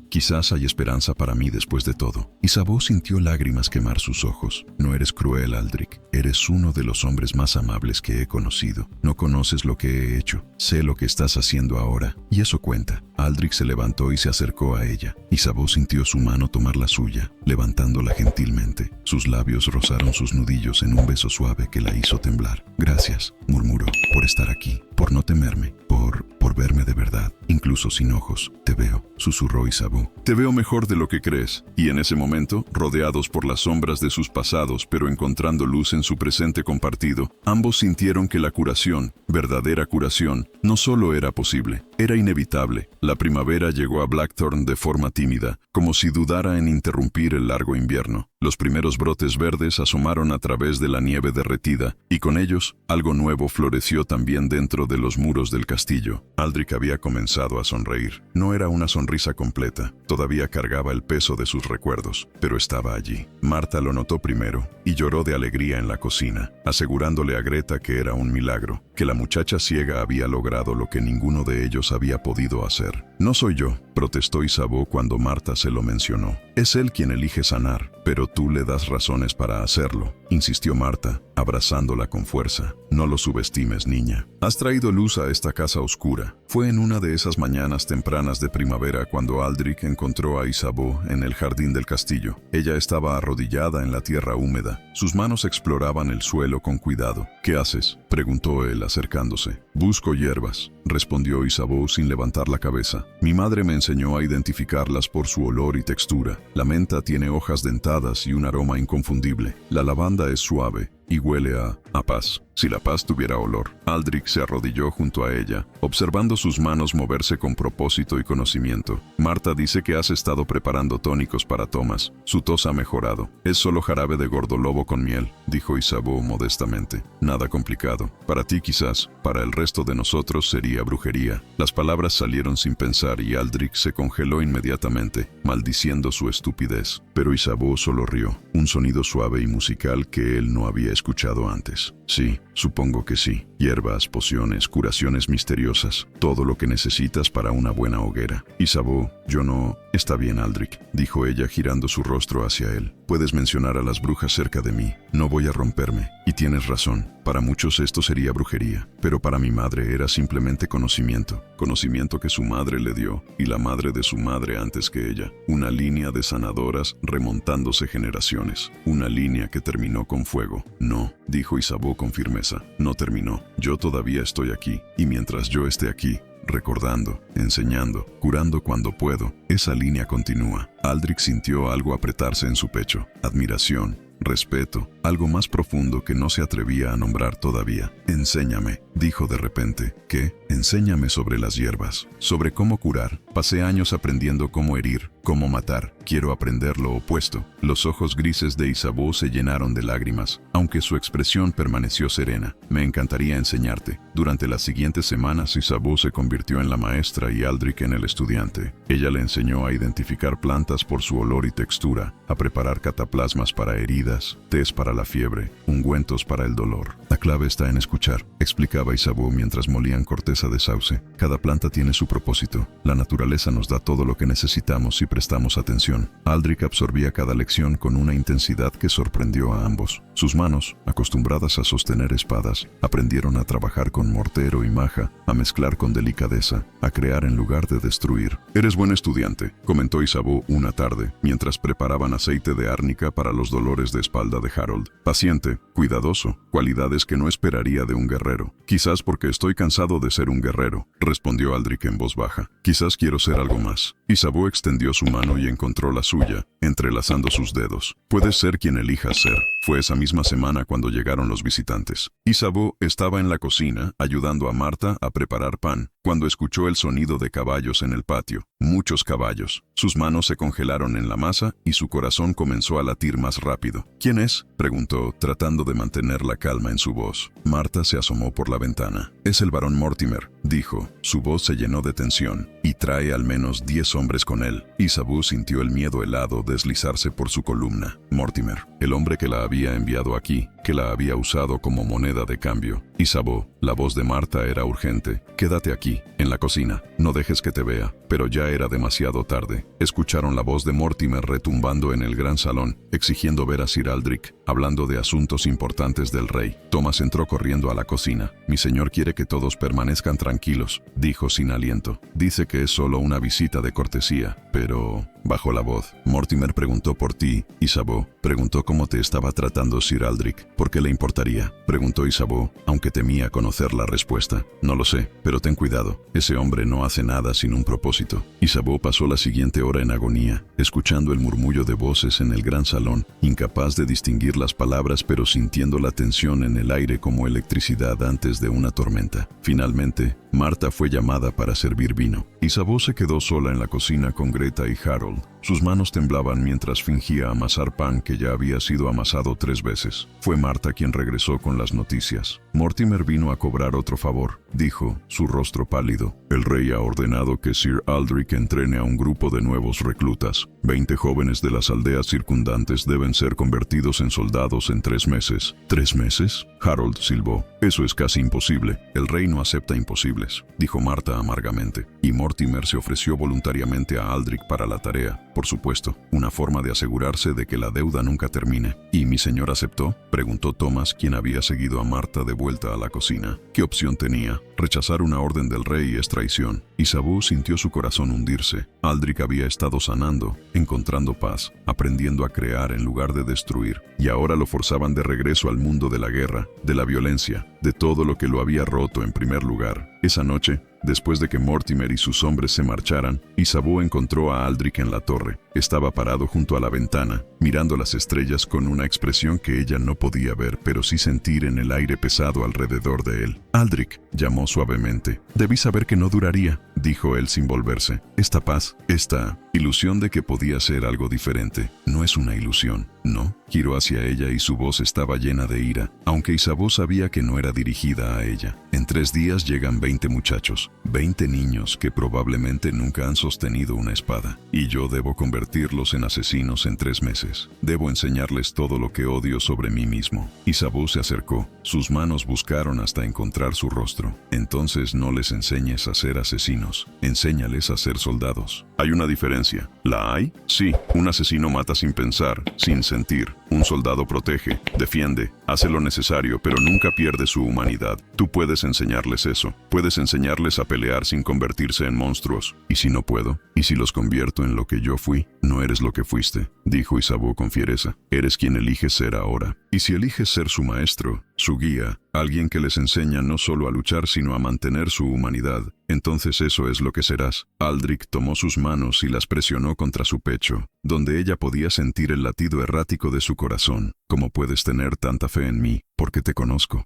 S1: hay esperanza para mí después de todo». Isabeau sintió lágrimas quemar sus ojos. «No eres cruel, Aldrich. Eres uno de los hombres más amables que he conocido. No conoces lo que he hecho. Sé lo que estás haciendo ahora, y eso cuenta». Aldrich se levantó y se acercó a ella. Isabeau sintió su mano tomar la suya, levantándola gentilmente. Sus labios rozaron sus nudillos en un beso suave que la hizo temblar. «Gracias», murmuró, «por estar aquí, por no temerme, por verme de verdad, incluso sin ojos. Te veo», susurró Isabeau. «Te veo mejor de lo que crees». Y en ese momento, rodeados por las sombras de sus pasados, pero encontrando luz en su presente compartido, ambos sintieron que la curación, verdadera curación, no solo era posible, era inevitable. La primavera llegó a Blackthorn de forma tímida, como si dudara en interrumpir el largo invierno. Los primeros brotes verdes asomaron a través de la nieve derretida, y con ellos, algo nuevo floreció también dentro de los muros del castillo. Aldrich había comenzado a sonreír. No era una sonrisa completa, todavía cargaba el peso de sus recuerdos, pero estaba allí. Marta lo notó primero, y lloró de alegría en la cocina, asegurándole a Greta que era un milagro, que la muchacha ciega había logrado lo que ninguno de ellos había podido hacer. «No soy yo», protestó Isabeau cuando Marta se lo mencionó. «Es él quien elige sanar, pero tú le das razones para hacerlo», insistió Marta, abrazándola con fuerza. «No lo subestimes, niña. Has traído luz a esta casa oscura». Fue en una de esas mañanas tempranas de primavera cuando Aldrich encontró a Isabeau en el jardín del castillo. Ella estaba arrodillada en la tierra húmeda. Sus manos exploraban el suelo con cuidado. «¿Qué haces?», preguntó él acercándose. «Busco hierbas», respondió Isabeau sin levantar la cabeza. «Mi madre me enseñó a identificarlas por su olor y textura. La menta tiene hojas dentadas y un aroma inconfundible. La lavanda es suave y huele a paz. Si la paz tuviera olor. Aldrich se arrodilló junto a ella, observando sus manos moverse con propósito y conocimiento. Marta dice que has estado preparando tónicos para Thomas. Su tos ha mejorado. Es solo jarabe de gordolobo con miel, dijo Isabeau modestamente. Nada complicado. Para ti quizás, para el resto de nosotros sería brujería. Las palabras salieron sin pensar y Aldrich se congeló inmediatamente, maldiciendo su estupidez. Pero Isabeau solo rió, un sonido suave y musical que él no había escuchado antes. Sí, supongo que sí. Hierbas, pociones, curaciones misteriosas, todo lo que necesitas para una buena hoguera. Isabeau, yo no... Está bien, Aldrich, dijo ella girando su rostro hacia él. Puedes mencionar a las brujas cerca de mí. No voy a romperme. Y tienes razón. Para muchos esto sería brujería, pero para mi madre era simplemente conocimiento. Conocimiento que su madre le dio, y la madre de su madre antes que ella. Una línea de sanadoras remontándose generaciones. Una línea que terminó con fuego. No, dijo Isabeau con firmeza. No terminó. Yo todavía estoy aquí, y mientras yo esté aquí, recordando, enseñando, curando cuando puedo, esa línea continúa. Aldrich sintió algo apretarse en su pecho. Admiración, respeto, algo más profundo que no se atrevía a nombrar todavía. Enséñame, dijo de repente. ¿Qué? Enséñame sobre las hierbas, sobre cómo curar. Pasé años aprendiendo cómo herir, cómo matar. Quiero aprender lo opuesto. Los ojos grises de Isabeau se llenaron de lágrimas, aunque su expresión permaneció serena. Me encantaría enseñarte. Durante las siguientes semanas, Isabeau se convirtió en la maestra y Aldrich en el estudiante. Ella le enseñó a identificar plantas por su olor y textura, a preparar cataplasmas para heridas, tés para la fiebre, ungüentos para el dolor. La clave está en escuchar, explicaba Isabeau mientras molían corteza de sauce. Cada planta tiene su propósito. La naturaleza nos da todo lo que necesitamos si prestamos atención. Aldrich absorbía cada lección con una intensidad que sorprendió a ambos. Sus manos, acostumbradas a sostener espadas, aprendieron a trabajar con mortero y maja, a mezclar con delicadeza, a crear en lugar de destruir. Eres buen estudiante, comentó Isabeau una tarde, mientras preparaban aceite de árnica para los dolores de espalda de Harold. Paciente, cuidadoso, cualidades que no esperaría de un guerrero. Quizás porque estoy cansado de ser un guerrero, respondió Aldrich en voz baja. Quizás quiero ser algo más. Isabeau extendió su mano y encontró la suya, entrelazando sus dedos. Puedes ser quien elijas ser. Fue esa misma semana cuando llegaron los visitantes. Isabeau estaba en la cocina, ayudando a Marta a preparar pan, cuando escuchó el sonido de caballos en el patio. Muchos caballos. Sus manos se congelaron en la masa y su corazón comenzó a latir más rápido. ¿Quién es?, preguntó, tratando de mantener la calma en su voz. Marta se asomó por la ventana. Es el barón Mortimer, dijo. Su voz se llenó de tensión. Y trae al menos 10 hombres con él. Isabeau sintió el miedo helado deslizarse por su columna. Mortimer, el hombre que la había enviado aquí, que la había usado como moneda de cambio. Isabeau, la voz de Marta era urgente. Quédate aquí, en la cocina. No dejes que te vea. Pero ya era demasiado tarde. Escucharon la voz de Mortimer retumbando en el gran salón, exigiendo ver a Sir Aldrich, hablando de asuntos importantes del rey. Thomas entró corriendo a la cocina. Mi señor quiere que todos permanezcan tranquilos, dijo sin aliento. Dice que es solo una visita de cortesía, pero... Bajó la voz. Mortimer preguntó por ti, Isabeau. Preguntó cómo te estaba tratando Sir Aldrich. ¿Por qué le importaría?, preguntó Isabeau, aunque temía conocer la respuesta. No lo sé, pero ten cuidado. Ese hombre no hace nada sin un propósito. Isabeau pasó la siguiente hora en agonía, escuchando el murmullo de voces en el gran salón, incapaz de distinguir las palabras pero sintiendo la tensión en el aire como electricidad antes de una tormenta. Finalmente, Marta fue llamada para servir vino. Isabeau se quedó sola en la cocina con Greta y Harold. Sus manos temblaban mientras fingía amasar pan que ya había sido amasado 3 veces. Fue Marta quien regresó con las noticias. Mortimer vino a cobrar otro favor, dijo, su rostro pálido. El rey ha ordenado que Sir Aldrich entrene a un grupo de nuevos reclutas. 20 jóvenes de las aldeas circundantes deben ser convertidos en soldados en 3 meses. ¿3 meses? Harold silbó. Eso es casi imposible. El rey no acepta imposibles, dijo Marta amargamente. Y Mortimer se ofreció voluntariamente a Aldrich para la tarea. Por supuesto, una forma de asegurarse de que la deuda nunca termine. ¿Y mi señor aceptó?, preguntó Thomas, quien había seguido a Marta de vuelta a la cocina. ¿Qué opción tenía? Rechazar una orden del rey es traición. Isabeau sintió su corazón hundirse. Aldrich había estado sanando, encontrando paz, aprendiendo a crear en lugar de destruir. Y ahora lo forzaban de regreso al mundo de la guerra, de la violencia, de todo lo que lo había roto en primer lugar. Esa noche, Después de que Mortimer y sus hombres se marcharan, Isabeau encontró a Aldrich en la torre. Estaba parado junto a la ventana, mirando las estrellas con una expresión que ella no podía ver, pero sí sentir en el aire pesado alrededor de él. «Aldrich», llamó suavemente. «Debí saber que no duraría», dijo él sin volverse. «Esta paz, esta ilusión de que podía ser algo diferente, no es una ilusión, ¿no?». Giró hacia ella y su voz estaba llena de ira, aunque Isabeau sabía que no era dirigida a ella. «En 3 días llegan 20 muchachos, 20 niños que probablemente nunca han sostenido una espada, y yo debo convertirlos en asesinos en 3 meses. Debo enseñarles todo lo que odio sobre mí mismo». Isabeau se acercó. Sus manos buscaron hasta encontrar su rostro. «Entonces no les enseñes a ser asesinos, enséñales a ser soldados. Hay una diferencia». «¿La hay?». «Sí, un asesino mata sin pensar, sin sentir. Un soldado protege, defiende, hace lo necesario, pero nunca pierde su humanidad. Tú puedes enseñarles eso. Puedes enseñarles a pelear sin convertirse en monstruos. ¿Y si no puedo? ¿Y si los convierto en lo que yo fui?». «No eres lo que fuiste», dijo Isabeau con fiereza. «Eres quien eliges ser ahora. Y si eliges ser su maestro, su guía, alguien que les enseña no solo a luchar sino a mantener su humanidad, entonces eso es lo que serás». Aldrich tomó sus manos y las presionó contra su pecho, donde ella podía sentir el latido errático de su corazón. «¿Cómo puedes tener tanta fe en mí? Porque te conozco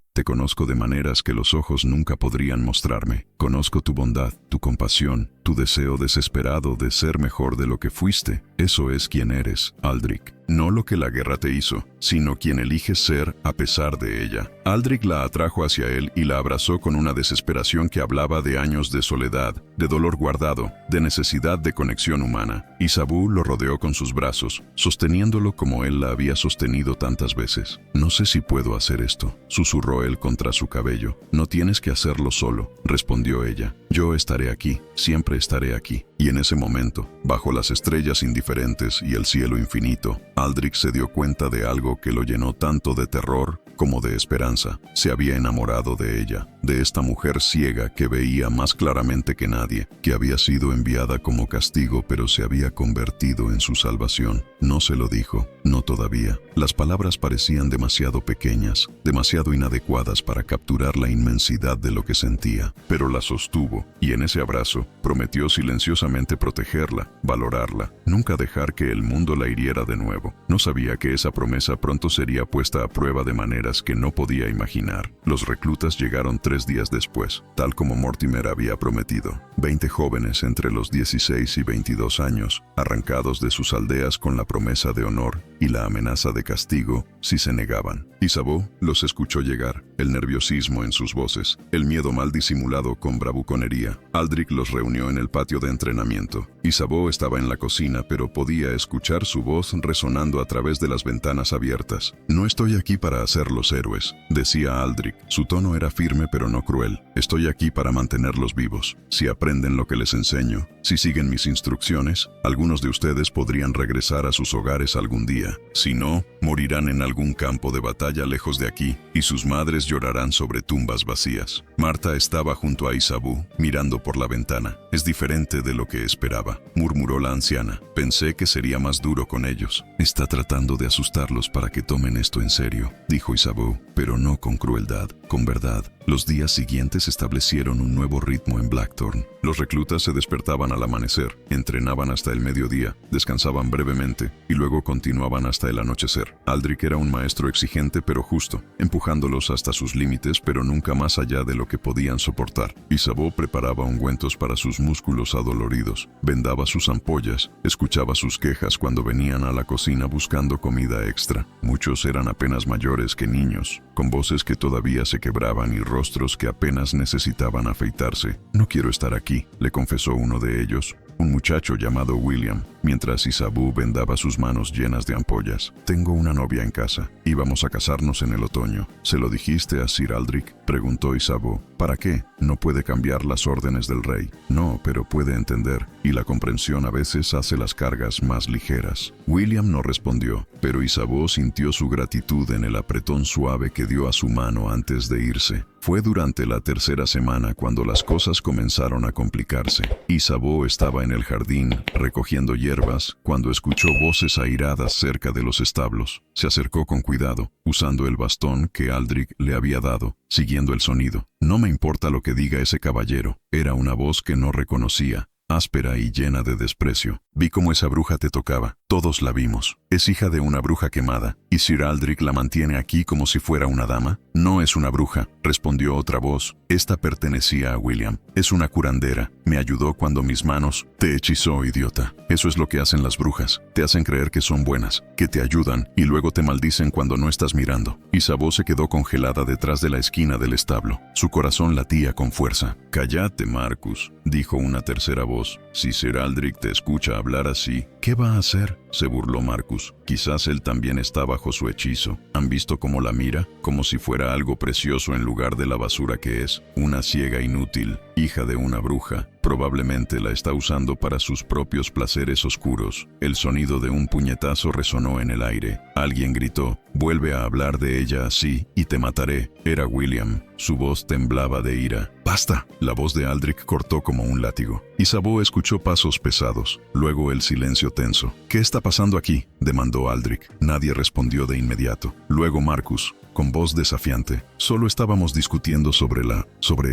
S1: de maneras que los ojos nunca podrían mostrarme. Conozco tu bondad, tu compasión, tu deseo desesperado de ser mejor de lo que fuiste. Eso es quien eres, Aldrich. No lo que la guerra te hizo, sino quien eliges ser a pesar de ella». Aldrich la atrajo hacia él y la abrazó con una desesperación que hablaba de años de soledad, de dolor guardado, de necesidad de conexión humana. Isabeau lo rodeó con sus brazos, sosteniéndolo como él la había sostenido tantas veces. «No sé si puedo hacer esto», susurró él contra su cabello. «No tienes que hacerlo solo», respondió ella. «Yo estaré aquí, siempre estaré aquí». Y en ese momento, bajo las estrellas indiferentes y el cielo infinito, Aldrich se dio cuenta de algo que lo llenó tanto de terror como de esperanza. Se había enamorado de ella, de esta mujer ciega que veía más claramente que nadie, que había sido enviada como castigo pero se había convertido en su salvación. No se lo dijo, no todavía. Las palabras parecían demasiado pequeñas, demasiado inadecuadas para capturar la inmensidad de lo que sentía, pero la sostuvo, y en ese abrazo prometió silenciosamente protegerla, valorarla, nunca dejar que el mundo la hiriera de nuevo. No sabía que esa promesa pronto sería puesta a prueba de maneras que no podía imaginar. Los reclutas llegaron 3 días después, tal como Mortimer había prometido. 20 jóvenes entre los 16 y 22 años, arrancados de sus aldeas con la promesa de honor y la amenaza de castigo si se negaban. Isabeau los escuchó llegar, el nerviosismo en sus voces, el miedo mal disimulado con bravuconería. Aldrich los reunió en el patio de entrenamiento. Isabeau estaba en la cocina, pero podía escuchar su voz resonando a través de las ventanas abiertas. «No estoy aquí para hacer los héroes», decía Aldrich. Su tono era firme pero no cruel. «Estoy aquí para mantenerlos vivos. Si aprenden lo que les enseño, si siguen mis instrucciones, algunos de ustedes podrían regresar a sus hogares algún día. Si no, morirán en algún campo de batalla lejos de aquí, y sus madres llorarán sobre tumbas vacías». Marta estaba junto a Isabeau, mirando por la ventana. «Es diferente de lo que esperaba», murmuró la anciana. «Pensé que sería más duro con ellos». «Está tratando de asustarlos para que tomen esto en serio», dijo Isabeau, pero no con crueldad, con verdad. Los días siguientes establecieron un nuevo ritmo en Blackthorn. Los reclutas se despertaban al amanecer, entrenaban hasta el mediodía, descansaban brevemente y luego continuaban hasta el anochecer. Aldrich era un maestro exigente pero justo, empujándolos hasta sus límites pero nunca más allá de lo que podían soportar. Isabeau preparaba ungüentos para sus músculos adoloridos, vendaba sus ampollas, escuchaba sus quejas cuando venían a la cocina buscando comida extra. Muchos eran apenas mayores que niños, con voces que todavía se quebraban y rostros que apenas necesitaban afeitarse. «No quiero estar aquí», le confesó uno de ellos, un muchacho llamado William, mientras Isabeau vendaba sus manos llenas de ampollas. «Tengo una novia en casa. Íbamos a casarnos en el otoño». «¿Se lo dijiste a Sir Aldrich?», preguntó Isabeau. «¿Para qué? No puede cambiar las órdenes del rey». «No, pero puede entender, y la comprensión a veces hace las cargas más ligeras». William no respondió, pero Isabeau sintió su gratitud en el apretón suave que dio a su mano antes de irse. Fue durante la 3ª semana cuando las cosas comenzaron a complicarse. Isabeau estaba en el jardín, recogiendo hierbas hierbas cuando escuchó voces airadas cerca de los establos. Se acercó con cuidado, usando el bastón que Aldrich le había dado, siguiendo el sonido. No me importa lo que diga ese caballero, era una voz que no reconocía, áspera y llena de desprecio. Vi cómo esa bruja te tocaba. Todos la vimos. Es hija de una bruja quemada. ¿Y Sir Aldrich la mantiene aquí como si fuera una dama? No es una bruja, respondió otra voz. Esta pertenecía a William. Es una curandera. Me ayudó cuando mis manos... Te hechizó, idiota. Eso es lo que hacen las brujas. Te hacen creer que son buenas, que te ayudan y luego te maldicen cuando no estás mirando. Isabeau se quedó congelada detrás de la esquina del establo. Su corazón latía con fuerza. Cállate, Marcus, dijo una tercera voz. Si Sir Aldrich te escucha hablar así, ¿qué va a hacer? Se burló Marcus. Quizás él también está bajo su hechizo. ¿Han visto cómo la mira? Como si fuera algo precioso en lugar de la basura que es. Una ciega inútil, hija de una bruja. Probablemente la está usando para sus propios placeres oscuros. El sonido de un puñetazo resonó en el aire. Alguien gritó, «Vuelve a hablar de ella así y te mataré». Era William. Su voz temblaba de ira. «¡Basta!». La voz de Aldrich cortó como un látigo. Isabeau escuchó pasos pesados, luego el silencio tenso. «¿Qué está pasando aquí?», demandó Aldrich. Nadie respondió de inmediato. Luego Marcus, con voz desafiante. «Solo estábamos discutiendo sobre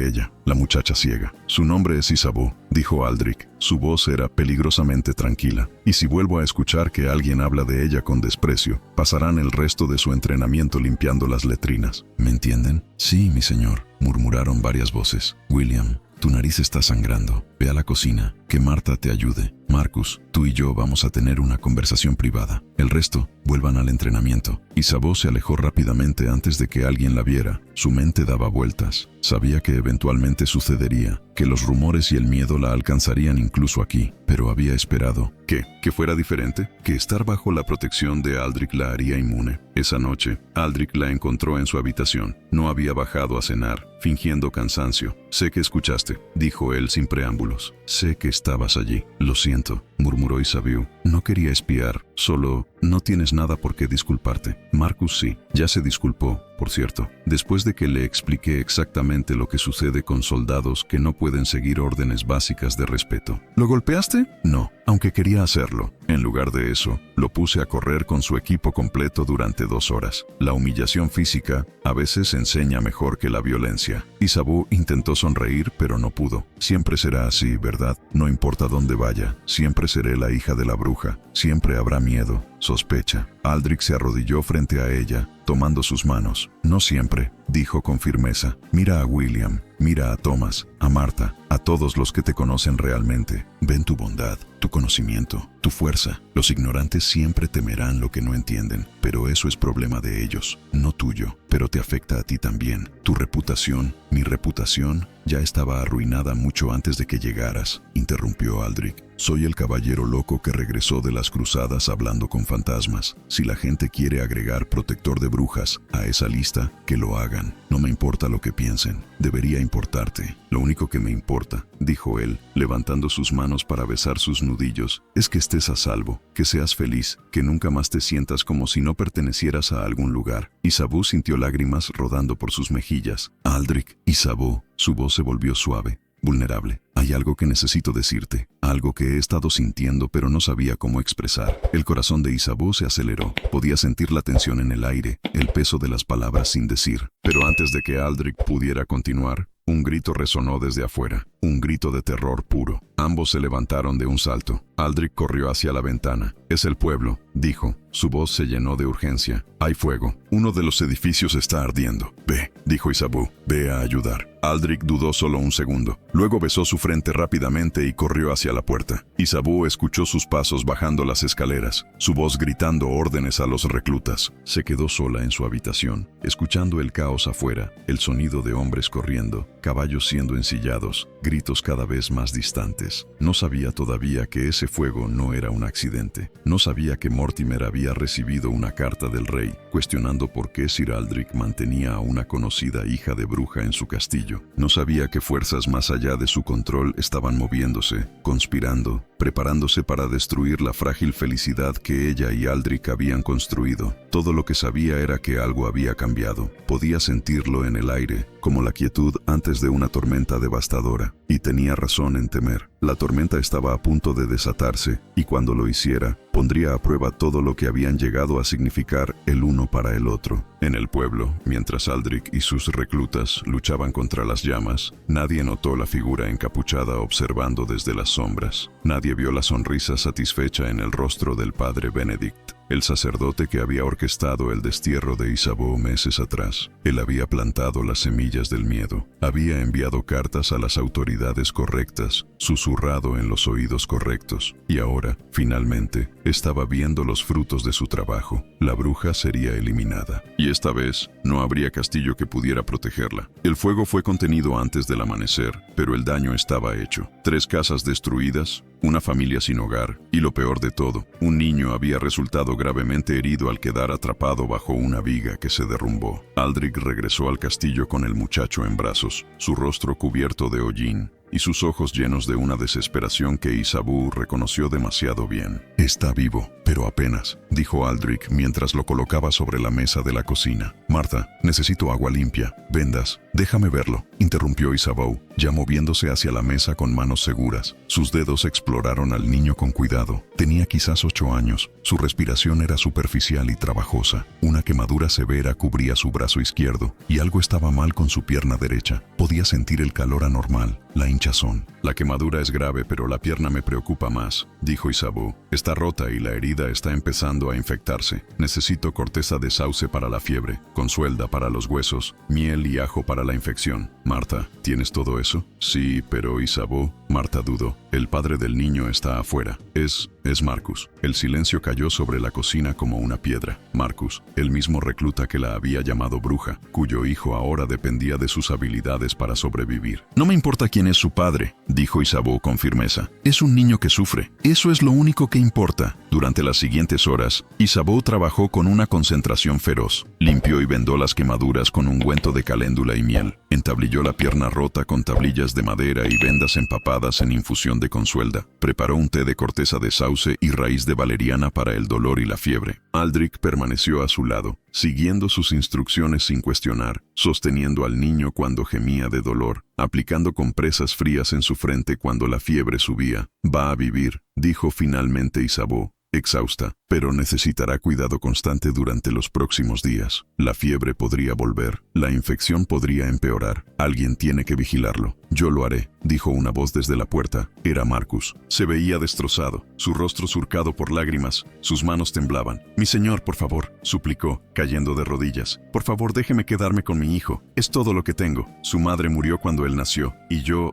S1: ella, la muchacha ciega. Su nombre es Isabeau», dijo Aldrich. Su voz era peligrosamente tranquila. «Y si vuelvo a escuchar que alguien habla de ella con desprecio, pasarán el resto de su entrenamiento limpiando las letrinas. ¿Me entienden?». «Sí, mi señor», murmuraron varias voces. «William, tu nariz está sangrando. Ve a la cocina, que Marta te ayude. Marcus, tú y yo vamos a tener una conversación privada. El resto, vuelvan al entrenamiento». Isabeau se alejó rápidamente antes de que alguien la viera. Su mente daba vueltas. Sabía que eventualmente sucedería, que los rumores y el miedo la alcanzarían incluso aquí, pero había esperado. ¿Qué? ¿Que fuera diferente? ¿Que estar bajo la protección de Aldrich la haría inmune? Esa noche, Aldrich la encontró en su habitación. No había bajado a cenar, fingiendo cansancio. «Sé que escuchaste», dijo él sin preámbulos. «Sé que estabas allí». «Lo siento», murmuró Isabeau. «No quería espiar, solo no tienes nada por qué disculparte». Marcus sí, ya se disculpó, por cierto, después de que le expliqué exactamente lo que sucede con soldados que no pueden seguir órdenes básicas de respeto. «¿Lo golpeaste?». «No, aunque quería hacerlo. En lugar de eso, lo puse a correr con su equipo completo durante 2 horas. La humillación física a veces enseña mejor que la violencia». Isabeau intentó sonreír, pero no pudo. «Siempre será así, ¿verdad? No importa dónde vaya, siempre seré la hija de la bruja. Siempre habrá miedo, sospecha». Aldrich se arrodilló frente a ella, tomando sus manos. «No siempre», dijo con firmeza. «Mira a William, mira a Thomas, a Marta, a todos los que te conocen realmente. Ven tu bondad, tu conocimiento, tu fuerza. Los ignorantes siempre temerán lo que no entienden, pero eso es problema de ellos, no tuyo. Pero te afecta a ti también. Tu reputación, mi reputación, ya estaba arruinada mucho antes de que llegaras», interrumpió Aldrich. «Soy el caballero loco que regresó de las cruzadas hablando con fantasmas. Si la gente quiere agregar protector de brujas a esa lista, que lo hagan. No me importa lo que piensen. Debería importarte. Lo único que me importa», dijo él, levantando sus manos para besar sus nudillos, «es que estés a salvo, que seas feliz, que nunca más te sientas como si no pertenecieras a algún lugar». Isabeau sintió lágrimas rodando por sus mejillas. «Aldrich, Isabeau». Su voz se volvió suave, vulnerable. «Hay algo que necesito decirte, algo que he estado sintiendo pero no sabía cómo expresar». El corazón de Isabeau se aceleró. Podía sentir la tensión en el aire, el peso de las palabras sin decir. Pero antes de que Aldrich pudiera continuar, un grito resonó desde afuera, un grito de terror puro. Ambos se levantaron de un salto. Aldrich corrió hacia la ventana. «Es el pueblo», dijo. Su voz se llenó de urgencia. «Hay fuego. Uno de los edificios está ardiendo». «Ve», dijo Isabeau. «Ve a ayudar». Aldrich dudó solo un segundo. Luego besó su frente rápidamente y corrió hacia la puerta. Isabeau escuchó sus pasos bajando las escaleras, su voz gritando órdenes a los reclutas. Se quedó sola en su habitación, escuchando el caos afuera, el sonido de hombres corriendo, caballos siendo ensillados, gritos cada vez más distantes. No sabía todavía que ese fuego no era un accidente. No sabía que Mortimer había recibido una carta del rey, cuestionando por qué Sir Aldrich mantenía a una conocida hija de bruja en su castillo. No sabía que fuerzas más allá de su control estaban moviéndose, conspirando, preparándose para destruir la frágil felicidad que ella y Aldrich habían construido. Todo lo que sabía era que algo había cambiado. Podía sentirlo en el aire, como la quietud antes de una tormenta devastadora, y tenía razón en temer. La tormenta estaba a punto de desatarse, y cuando lo hiciera, pondría a prueba todo lo que habían llegado a significar el uno para el otro. En el pueblo, mientras Aldrich y sus reclutas luchaban contra las llamas, nadie notó la figura encapuchada observando desde las sombras. Nadie vio la sonrisa satisfecha en el rostro del padre Benedict, el sacerdote que había orquestado el destierro de Isabeau meses atrás. Él había plantado las semillas del miedo, había enviado cartas a las autoridades correctas, susurrado en los oídos correctos, y ahora, finalmente, estaba viendo los frutos de su trabajo. La bruja sería eliminada, y esta vez no habría castillo que pudiera protegerla. El fuego fue contenido antes del amanecer, pero el daño estaba hecho. 3 casas destruidas, una familia sin hogar, y lo peor de todo, un niño había resultado gravemente herido al quedar atrapado bajo una viga que se derrumbó. Aldrich regresó al castillo con el muchacho en brazos, su rostro cubierto de hollín, y sus ojos llenos de una desesperación que Isabeau reconoció demasiado bien. «Está vivo, pero apenas», dijo Aldrich mientras lo colocaba sobre la mesa de la cocina. «Marta, necesito agua limpia, vendas». «Déjame verlo», interrumpió Isabeau, ya moviéndose hacia la mesa con manos seguras. Sus dedos exploraron al niño con cuidado. Tenía quizás 8 años. Su respiración era superficial y trabajosa. Una quemadura severa cubría su brazo izquierdo, y algo estaba mal con su pierna derecha. Podía sentir el calor anormal, la hinchazón. «La quemadura es grave, pero la pierna me preocupa más», dijo Isabeau. «Está rota y la herida está empezando a infectarse. Necesito corteza de sauce para la fiebre, consuelda para los huesos, miel y ajo para la infección». «Marta, ¿tienes todo eso?» «Sí, pero Isabeau». Marta dudó. «El padre del niño está afuera. Es Marcus». El silencio cayó sobre la cocina como una piedra. Marcus, el mismo recluta que la había llamado bruja, cuyo hijo ahora dependía de sus habilidades para sobrevivir. «No me importa quién es su padre», dijo Isabeau con firmeza. «Es un niño que sufre. Eso es lo único que importa». Durante las siguientes horas, Isabeau trabajó con una concentración feroz. Limpió y vendó las quemaduras con ungüento de caléndula y miel. Entablilló la pierna rota con tablillas de madera y vendas empapadas en infusión de consuelda. Preparó un té de corteza de sauce y raíz de valeriana para el dolor y la fiebre. Aldrich permaneció a su lado, siguiendo sus instrucciones sin cuestionar, sosteniendo al niño cuando gemía de dolor, aplicando compresas frías en su frente cuando la fiebre subía. «Va a vivir», dijo finalmente Isabeau, exhausta, «pero necesitará cuidado constante durante los próximos días. La fiebre podría volver, la infección podría empeorar. Alguien tiene que vigilarlo». «Yo lo haré», dijo una voz desde la puerta. Era Marcus. Se veía destrozado, su rostro surcado por lágrimas, sus manos temblaban. «Mi señor, por favor», suplicó, cayendo de rodillas. «Por favor, déjeme quedarme con mi hijo. Es todo lo que tengo. Su madre murió cuando él nació, y yo...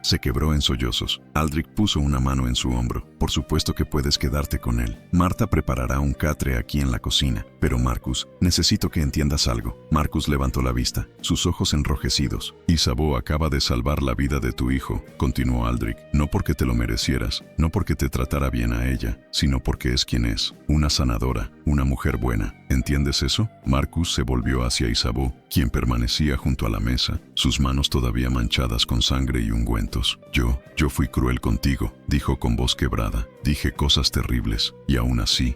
S1: Se quebró en sollozos. Aldrich puso una mano en su hombro. «Por supuesto que puedes quedarte con él. Marta preparará un catre aquí en la cocina. Pero Marcus, necesito que entiendas algo». Marcus levantó la vista, sus ojos enrojecidos. «Isabeau acaba de salvar la vida de tu hijo», continuó Aldrich. «No porque te lo merecieras, no porque te tratara bien a ella, sino porque es quien es. Una sanadora, una mujer buena. ¿Entiendes eso?» Marcus se volvió hacia Isabeau, quien permanecía junto a la mesa, sus manos todavía manchadas con sangre y ungüentos. Yo fui cruel contigo», dijo con voz quebrada. «Dije cosas terribles, y aún así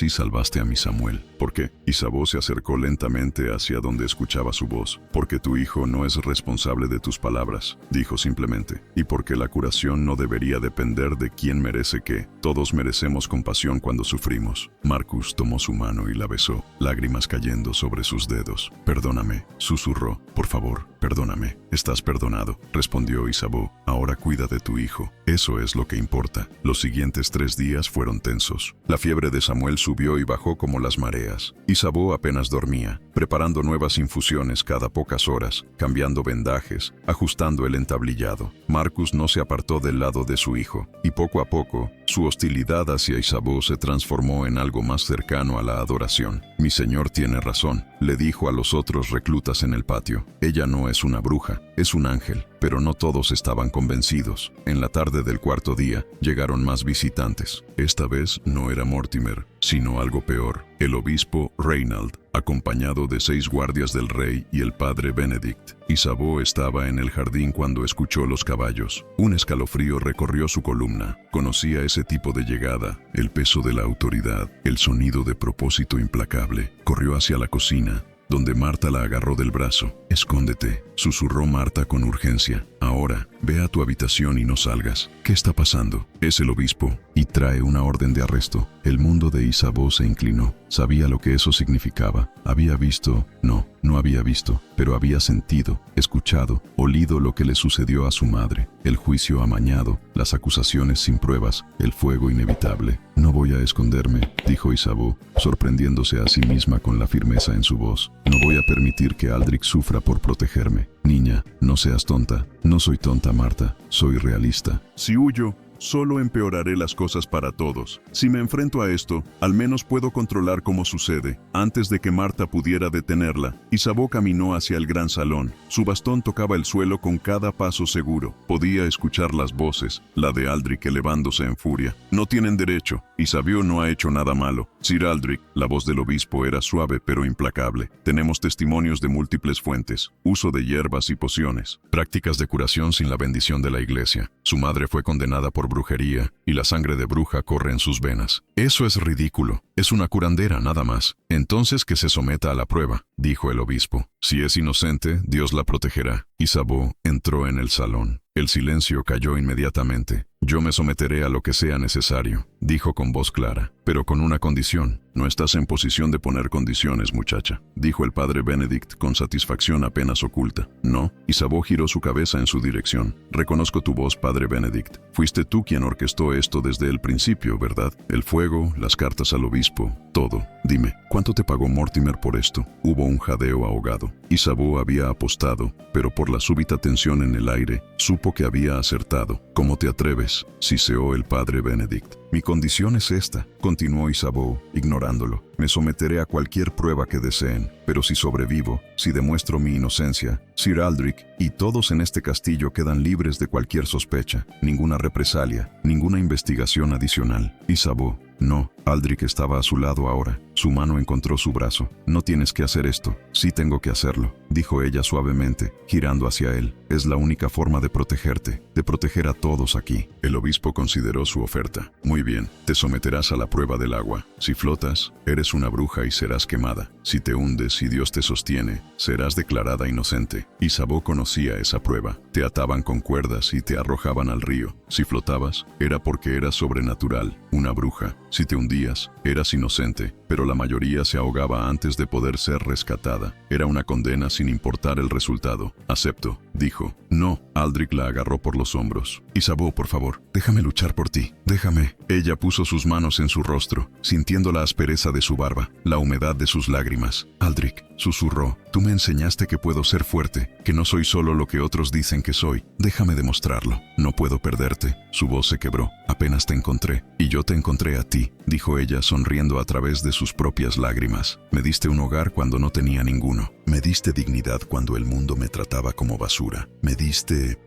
S1: salvaste a mi Samuel». «¿Por qué?» Isabeau se acercó lentamente hacia donde escuchaba su voz. «Porque tu hijo no es responsable de tus palabras», dijo simplemente. «Y porque la curación no debería depender de quién merece qué. Todos merecemos compasión cuando sufrimos». Marcus tomó su mano y la besó, lágrimas cayendo sobre sus dedos. «Perdóname», susurró. «Por favor, perdóname». «Estás perdonado», respondió Isabeau. «Ahora cuida de tu hijo. Eso es lo que importa». Los siguientes 3 días fueron tensos. La fiebre de Samuel subió y bajó como las mareas. Isabeau apenas dormía, preparando nuevas infusiones cada pocas horas, cambiando vendajes, ajustando el entablillado. Marcus no se apartó del lado de su hijo, y poco a poco, su hostilidad hacia Isabeau se transformó en algo más cercano a la adoración. «Mi señor tiene razón», le dijo a los otros reclutas en el patio. «Ella no es una bruja, es un ángel». Pero no todos estaban convencidos. En la tarde del 4.º día, llegaron más visitantes. Esta vez no era Mortimer, sino algo peor, el obispo Reinald, acompañado de 6 guardias del rey y el padre Benedict. Isabeau estaba en el jardín cuando escuchó los caballos. Un escalofrío recorrió su columna. Conocía ese tipo de llegada, el peso de la autoridad, el sonido de propósito implacable. Corrió hacia la cocina, donde Marta la agarró del brazo. «Escóndete», susurró Marta con urgencia. «Ahora, ve a tu habitación y no salgas». «¿Qué está pasando?» «Es el obispo y trae una orden de arresto». El mundo de Isabeau se inclinó. Sabía lo que eso significaba. Había visto, no había visto, pero había sentido, escuchado, olido lo que le sucedió a su madre. El juicio amañado, las acusaciones sin pruebas, el fuego inevitable. «No voy a esconderme», dijo Isabeau, sorprendiéndose a sí misma con la firmeza en su voz. «No voy a permitir que Aldrich sufra por protegerme. Niña, no seas tonta». «No soy tonta, Marta, soy realista». «Si huyo, solo empeoraré las cosas para todos. Si me enfrento a esto, al menos puedo controlar cómo sucede». Antes de que Marta pudiera detenerla, Isabeau caminó hacia el gran salón. Su bastón tocaba el suelo con cada paso seguro. Podía escuchar las voces, la de Aldrich elevándose en furia. «No tienen derecho. Isabeau no ha hecho nada malo». «Sir Aldrich», la voz del obispo era suave pero implacable. «Tenemos testimonios de múltiples fuentes. Uso de hierbas y pociones. Prácticas de curación sin la bendición de la iglesia. Su madre fue condenada por brujería y la sangre de bruja corre en sus venas». «Eso es ridículo. Es una curandera, nada más». «Entonces que se someta a la prueba», dijo el obispo. «Si es inocente, Dios la protegerá». Isabeau entró en el salón. El silencio cayó inmediatamente. «Yo me someteré a lo que sea necesario», dijo con voz clara, «pero con una condición». «No estás en posición de poner condiciones, muchacha», dijo el padre Benedict con satisfacción apenas oculta. «No». Isabeau giró su cabeza en su dirección. «Reconozco tu voz, padre Benedict. Fuiste tú quien orquestó esto desde el principio, ¿verdad? El fuego, las cartas al obispo, todo. Dime, ¿cuánto te pagó Mortimer por esto?» Hubo un jadeo ahogado. Isabeau había apostado, pero por la súbita tensión en el aire, supo que había acertado. «¿Cómo te atreves?», siseó el padre Benedict. «Mi condición es esta», continuó Isabeau, ignorándolo. «Me someteré a cualquier prueba que deseen, pero si sobrevivo, si demuestro mi inocencia, Sir Aldrich y todos en este castillo quedan libres de cualquier sospecha, ninguna represalia, ninguna investigación adicional». Isabeau: «No». Aldrich estaba a su lado ahora. Su mano encontró su brazo. «No tienes que hacer esto». «Sí tengo que hacerlo», dijo ella suavemente, girando hacia él. «Es la única forma de protegerte, de proteger a todos aquí». El obispo consideró su oferta. «Muy bien, te someterás a la prueba del agua. Si flotas, eres una bruja y serás quemada. Si te hundes y Dios te sostiene, serás declarada inocente». Isabeau conocía esa prueba. Te ataban con cuerdas y te arrojaban al río. Si flotabas, era porque eras sobrenatural, una bruja. Si te hundías, eras inocente, pero la mayoría se ahogaba antes de poder ser rescatada. Era una condena sin importar el resultado. «Acepto», dijo. «No». Aldrich la agarró por los hombros. «Isabeau, por favor, déjame luchar por ti. Déjame». Ella puso sus manos en su rostro, sintiendo la aspereza de su barba, la humedad de sus lágrimas. «Aldrich», susurró, «tú me enseñaste que puedo ser fuerte, que no soy solo lo que otros dicen que soy. Déjame demostrarlo. No puedo perderte». Su voz se quebró. «Apenas te encontré, y yo te encontré a ti», dijo ella sonriendo a través de sus propias lágrimas. «Me diste un hogar cuando no tenía ninguno. Me diste dignidad cuando el mundo me trataba como basura. Me diste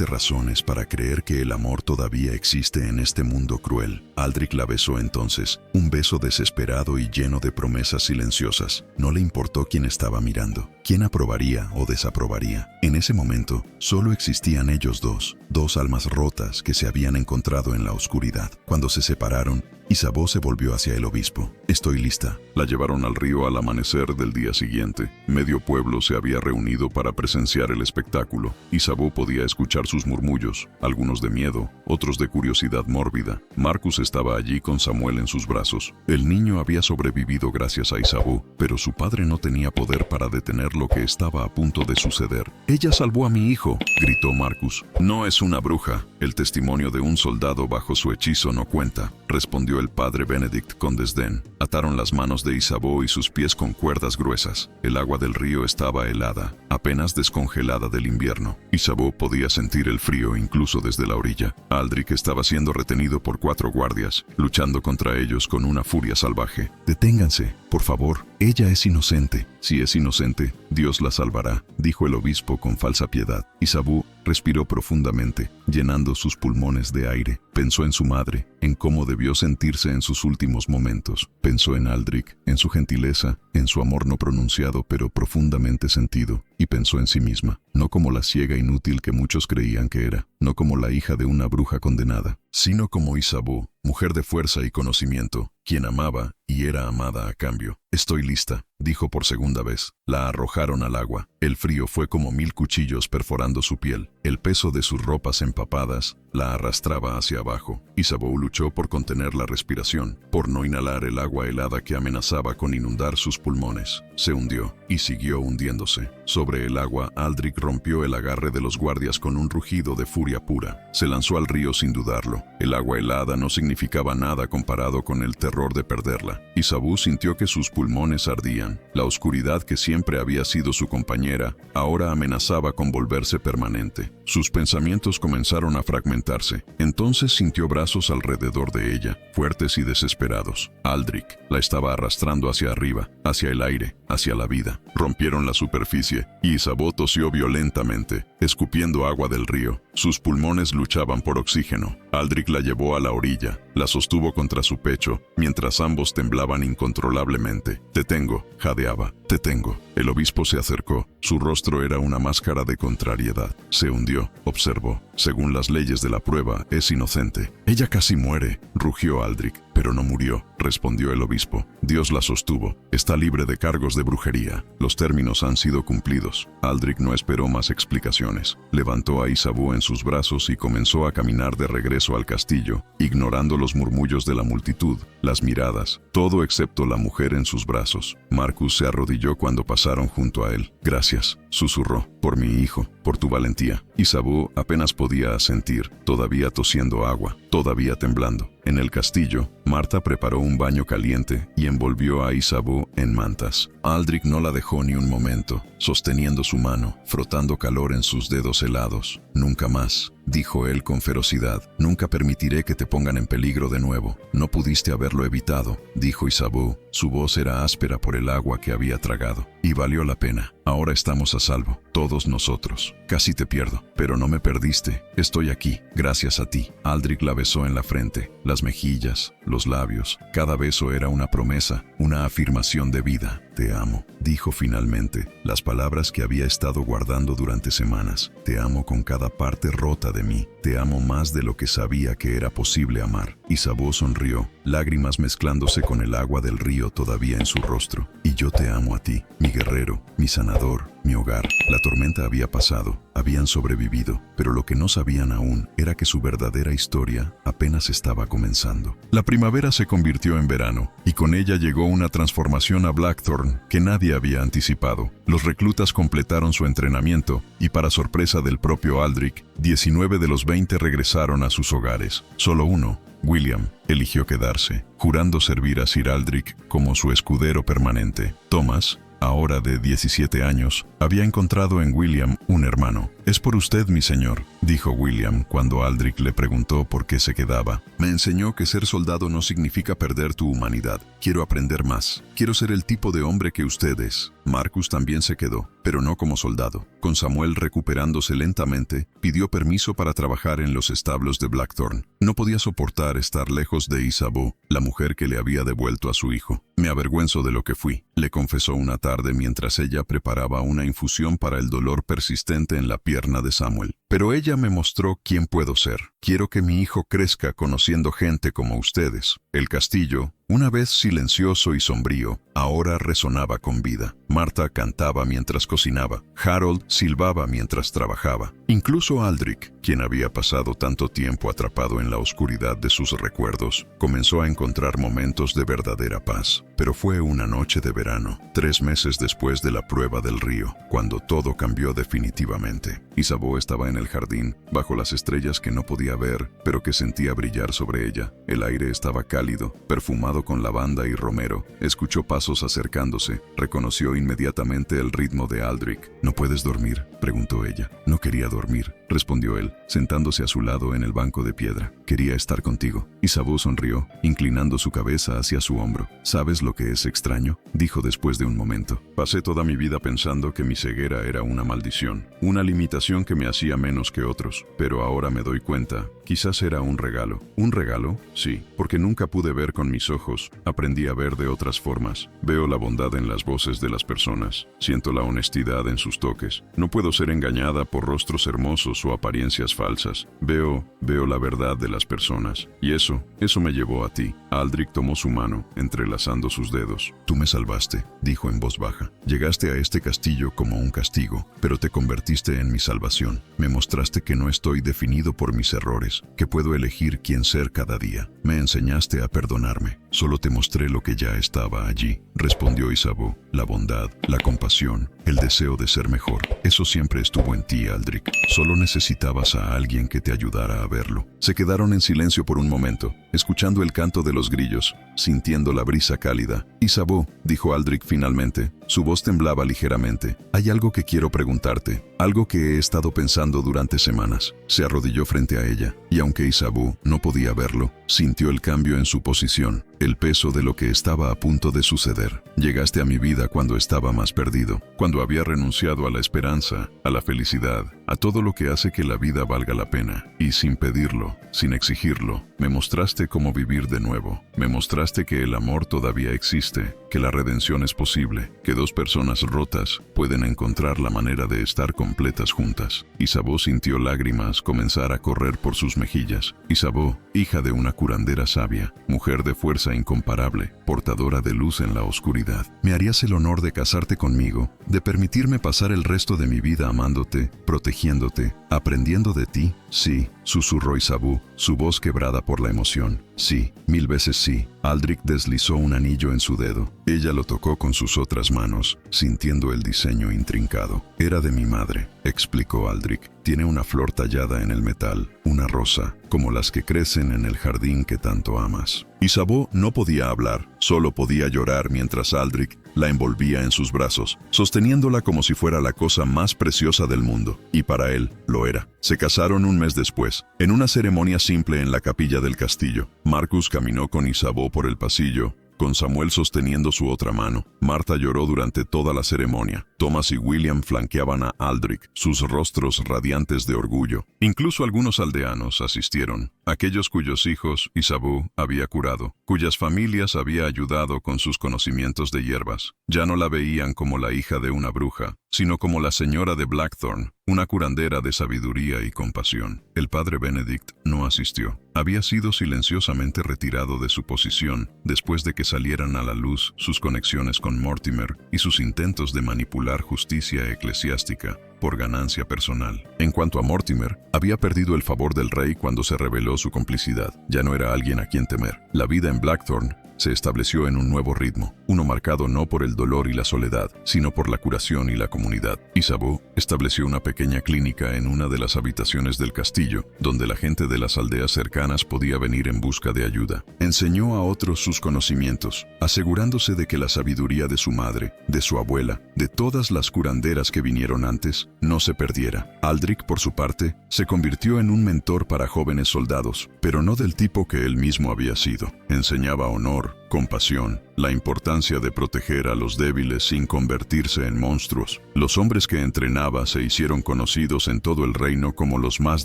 S1: razones para creer que el amor todavía existe en este mundo cruel». Aldrich la besó entonces, un beso desesperado y lleno de promesas silenciosas. No le importó quién estaba mirando, quién aprobaría o desaprobaría. En ese momento, solo existían ellos dos almas rotas que se habían encontrado en la oscuridad. Cuando se separaron, Isabeau se volvió hacia el obispo. «Estoy lista». La llevaron al río al amanecer del día siguiente. Medio pueblo se había reunido para presenciar el espectáculo. Isabeau podía escuchar sus murmullos, algunos de miedo, otros de curiosidad mórbida. Marcus estaba allí con Samuel en sus brazos. El niño había sobrevivido gracias a Isabeau, pero su padre no tenía poder para detener lo que estaba a punto de suceder. «Ella salvó a mi hijo», gritó Marcus. «No es una bruja. El testimonio de un soldado bajo su hechizo no cuenta», respondió el padre Benedict con desdén. Ataron las manos de Isabeau y sus pies con cuerdas gruesas. El agua del río estaba helada, apenas descongelada del invierno. Isabeau podía sentir el frío incluso desde la orilla. Aldrich estaba siendo retenido por 4 guardias, luchando contra ellos con una furia salvaje. «Deténganse, por favor. Ella es inocente». «Si es inocente, Dios la salvará», dijo el obispo con falsa piedad. Isabeau respiró profundamente, llenando sus pulmones de aire. Pensó en su madre, en cómo debió sentirse en sus últimos momentos. Pensó en Aldrich, en su gentileza, en su amor no pronunciado pero profundamente sentido. y pensó en sí misma, no como la ciega inútil que muchos creían que era, no como la hija de una bruja condenada, sino como Isabeau, mujer de fuerza y conocimiento, quien amaba y era amada a cambio. «Estoy lista», dijo por segunda vez. La arrojaron al agua. El frío fue como 1000 cuchillos perforando su piel. El peso de sus ropas empapadas la arrastraba hacia abajo. Isabeau luchó por contener la respiración, por no inhalar el agua helada que amenazaba con inundar sus pulmones. Se hundió y siguió hundiéndose. Sobre el agua, Aldrich rompió el agarre de los guardias con un rugido de furia pura. Se lanzó al río sin dudarlo. El agua helada no significaba nada comparado con el terror de perderla. Isabeau sintió que sus pulmones ardían. La oscuridad que siempre había sido su compañera, ahora amenazaba con volverse permanente. Sus pensamientos comenzaron a fragmentarse. Entonces sintió brazos alrededor de ella, fuertes y desesperados. Aldrich la estaba arrastrando hacia arriba, hacia el aire, hacia la vida. Rompieron la superficie y Isabeau tosió violentamente, escupiendo agua del río. Sus pulmones luchaban por oxígeno. Aldrich la llevó a la orilla, la sostuvo contra su pecho, mientras ambos temblaban incontrolablemente. «Te tengo», jadeaba, «te tengo». El obispo se acercó. Su rostro era una máscara de contrariedad. Se hundió, observó. «Según las leyes de la prueba, es inocente». «Ella casi muere», rugió Aldrich. «Pero no murió», respondió el obispo. «Dios la sostuvo. Está libre de cargos de brujería. Los términos han sido cumplidos». Aldrich no esperó más explicaciones. Levantó a Isabeau en sus brazos y comenzó a caminar de regreso al castillo, ignorando los murmullos de la multitud, las miradas, todo excepto la mujer en sus brazos. Marcus se arrodilló cuando pasaron junto a él. «Gracias», susurró, «por mi hijo, por tu valentía». Isabeau apenas podía asentir, todavía tosiendo agua, todavía temblando. En el castillo, Marta preparó un baño caliente y envolvió a Isabeau en mantas. Aldrich no la dejó ni un momento, sosteniendo su mano, frotando calor en sus dedos helados. «Nunca más», dijo él con ferocidad. «Nunca permitiré que te pongan en peligro de nuevo. No pudiste haberlo evitado», dijo Isabeau. Su voz era áspera por el agua que había tragado. «Y valió la pena. Ahora estamos a salvo, todos nosotros. Casi te pierdo, pero no me perdiste. Estoy aquí, gracias a ti». Aldrich la besó en la frente, las mejillas, los labios. Cada beso era una promesa, una afirmación de vida. «Te amo», dijo finalmente, las palabras que había estado guardando durante semanas. «Te amo con cada parte rota de mí. Te amo más de lo que sabía que era posible amar». Isabeau sonrió, lágrimas mezclándose con el agua del río todavía en su rostro. «Y yo te amo a ti, mi guerrero, mi sanador, mi hogar». La tormenta había pasado, habían sobrevivido, pero lo que no sabían aún era que su verdadera historia apenas estaba comenzando. La primavera se convirtió en verano, y con ella llegó una transformación a Blackthorn que nadie había anticipado. Los reclutas completaron su entrenamiento, y para sorpresa del propio Aldrich, 19 de los 20 regresaron a sus hogares. Solo uno, William, eligió quedarse, jurando servir a Sir Aldrich como su escudero permanente. Thomas, ahora de 17 años, había encontrado en William un hermano. «Es por usted, mi señor», dijo William cuando Aldrich le preguntó por qué se quedaba. «Me enseñó que ser soldado no significa perder tu humanidad. Quiero aprender más. Quiero ser el tipo de hombre que usted es». Marcus también se quedó, pero no como soldado. Con Samuel recuperándose lentamente, pidió permiso para trabajar en los establos de Blackthorn. No podía soportar estar lejos de Isabeau, la mujer que le había devuelto a su hijo. «Me avergüenzo de lo que fui», le confesó una tarde mientras ella preparaba una infusión para el dolor persistente en la pierna de Samuel. «Pero ella me mostró quién puedo ser. Quiero que mi hijo crezca conociendo gente como ustedes». El castillo, una vez silencioso y sombrío, ahora resonaba con vida. Marta cantaba mientras cocinaba. Harold silbaba mientras trabajaba. Incluso Aldrich, quien había pasado tanto tiempo atrapado en la oscuridad de sus recuerdos, comenzó a encontrar momentos de verdadera paz. Pero fue una noche de verano, 3 meses después de la prueba del río, cuando todo cambió definitivamente. Isabeau estaba en el jardín, bajo las estrellas que no podía ver, pero que sentía brillar sobre ella. El aire estaba cálido, perfumado con lavanda y romero. Escuchó pasos acercándose. Reconoció inmediatamente el ritmo de Aldrich. «¿No puedes dormir?», preguntó ella. «No quería dormir», respondió él, sentándose a su lado en el banco de piedra. «Quería estar contigo». Isabeau sonrió, inclinando su cabeza hacia su hombro. «¿Sabes lo que es extraño?», dijo después de un momento. «Pasé toda mi vida pensando que mi ceguera era una maldición, una limitación que me hacía menos que otros, pero ahora me doy cuenta, quizás era un regalo». «¿Un regalo?», «Sí, porque nunca pude ver con mis ojos ojos, aprendí a ver de otras formas. Veo la bondad en las voces de las personas. Siento la honestidad en sus toques. No puedo ser engañada por rostros hermosos o apariencias falsas. Veo la verdad de las personas. Y eso me llevó a ti. Aldrich tomó su mano, entrelazando sus dedos. Tú me salvaste, dijo en voz baja. Llegaste a este castillo como un castigo, pero te convertiste en mi salvación. Me mostraste que no estoy definido por mis errores, que puedo elegir quién ser cada día. Me enseñaste a perdonarme. Solo te mostré lo que ya estaba allí, respondió Isabeau. La bondad, la compasión, el deseo de ser mejor. Eso siempre estuvo en ti, Aldrich. Solo necesitabas a alguien que te ayudara a verlo. Se quedaron en silencio por un momento, escuchando el canto de los grillos, sintiendo la brisa cálida. Isabeau, dijo Aldrich finalmente. Su voz temblaba ligeramente. Hay algo que quiero preguntarte, algo que he estado pensando durante semanas. Se arrodilló frente a ella, y aunque Isabeau no podía verlo, sintió el cambio en su posición, el peso de lo que estaba a punto de suceder. Llegaste a mi vida cuando estaba más perdido, cuando había renunciado a la esperanza, a la felicidad, a todo lo que hace que la vida valga la pena. Y sin pedirlo, sin exigirlo, me mostraste cómo vivir de nuevo. Me mostraste que el amor todavía existe, que la redención es posible, que dos personas rotas pueden encontrar la manera de estar completas juntas. Isabeau sintió lágrimas comenzar a correr por sus mejillas. Isabeau, hija de una curandera sabia, mujer de fuerza incomparable, portadora de luz en la oscuridad. ¿Me harías el honor de casarte conmigo, de permitirme pasar el resto de mi vida amándote, protegiéndote, aprendiendo de ti? Sí, susurró Isabeau, su voz quebrada por la emoción. Sí, 1000 veces sí. Aldrich deslizó un anillo en su dedo. Ella lo tocó con sus otras manos, sintiendo el diseño intrincado. Era de mi madre, explicó Aldrich. Tiene una flor tallada en el metal, una rosa, como las que crecen en el jardín que tanto amas. Isabeau no podía hablar, solo podía llorar mientras Aldrich la envolvía en sus brazos, sosteniéndola como si fuera la cosa más preciosa del mundo. Y para él, lo era. Se casaron un mes después, en una ceremonia simple en la capilla del castillo. Marcus caminó con Isabeau por el pasillo, con Samuel sosteniendo su otra mano. Marta lloró durante toda la ceremonia. Thomas y William flanqueaban a Aldrich, sus rostros radiantes de orgullo. Incluso algunos aldeanos asistieron, aquellos cuyos hijos Isabeau había curado, cuyas familias había ayudado con sus conocimientos de hierbas. Ya no la veían como la hija de una bruja, sino como la señora de Blackthorn, una curandera de sabiduría y compasión. El padre Benedict no asistió. Había sido silenciosamente retirado de su posición después de que salieran a la luz sus conexiones con Mortimer y sus intentos de manipular justicia eclesiástica por ganancia personal. En cuanto a Mortimer, había perdido el favor del rey cuando se reveló su complicidad. Ya no era alguien a quien temer. La vida en Blackthorn se estableció en un nuevo ritmo, uno marcado no por el dolor y la soledad, sino por la curación y la comunidad. Isabeau estableció una pequeña clínica en una de las habitaciones del castillo, donde la gente de las aldeas cercanas podía venir en busca de ayuda. Enseñó a otros sus conocimientos, asegurándose de que la sabiduría de su madre, de su abuela, de todas las curanderas que vinieron antes, no se perdiera. Aldrich, por su parte, se convirtió en un mentor para jóvenes soldados, pero no del tipo que él mismo había sido. Enseñaba honor, compasión, la importancia de proteger a los débiles sin convertirse en monstruos. Los hombres que entrenaba se hicieron conocidos en todo el reino como los más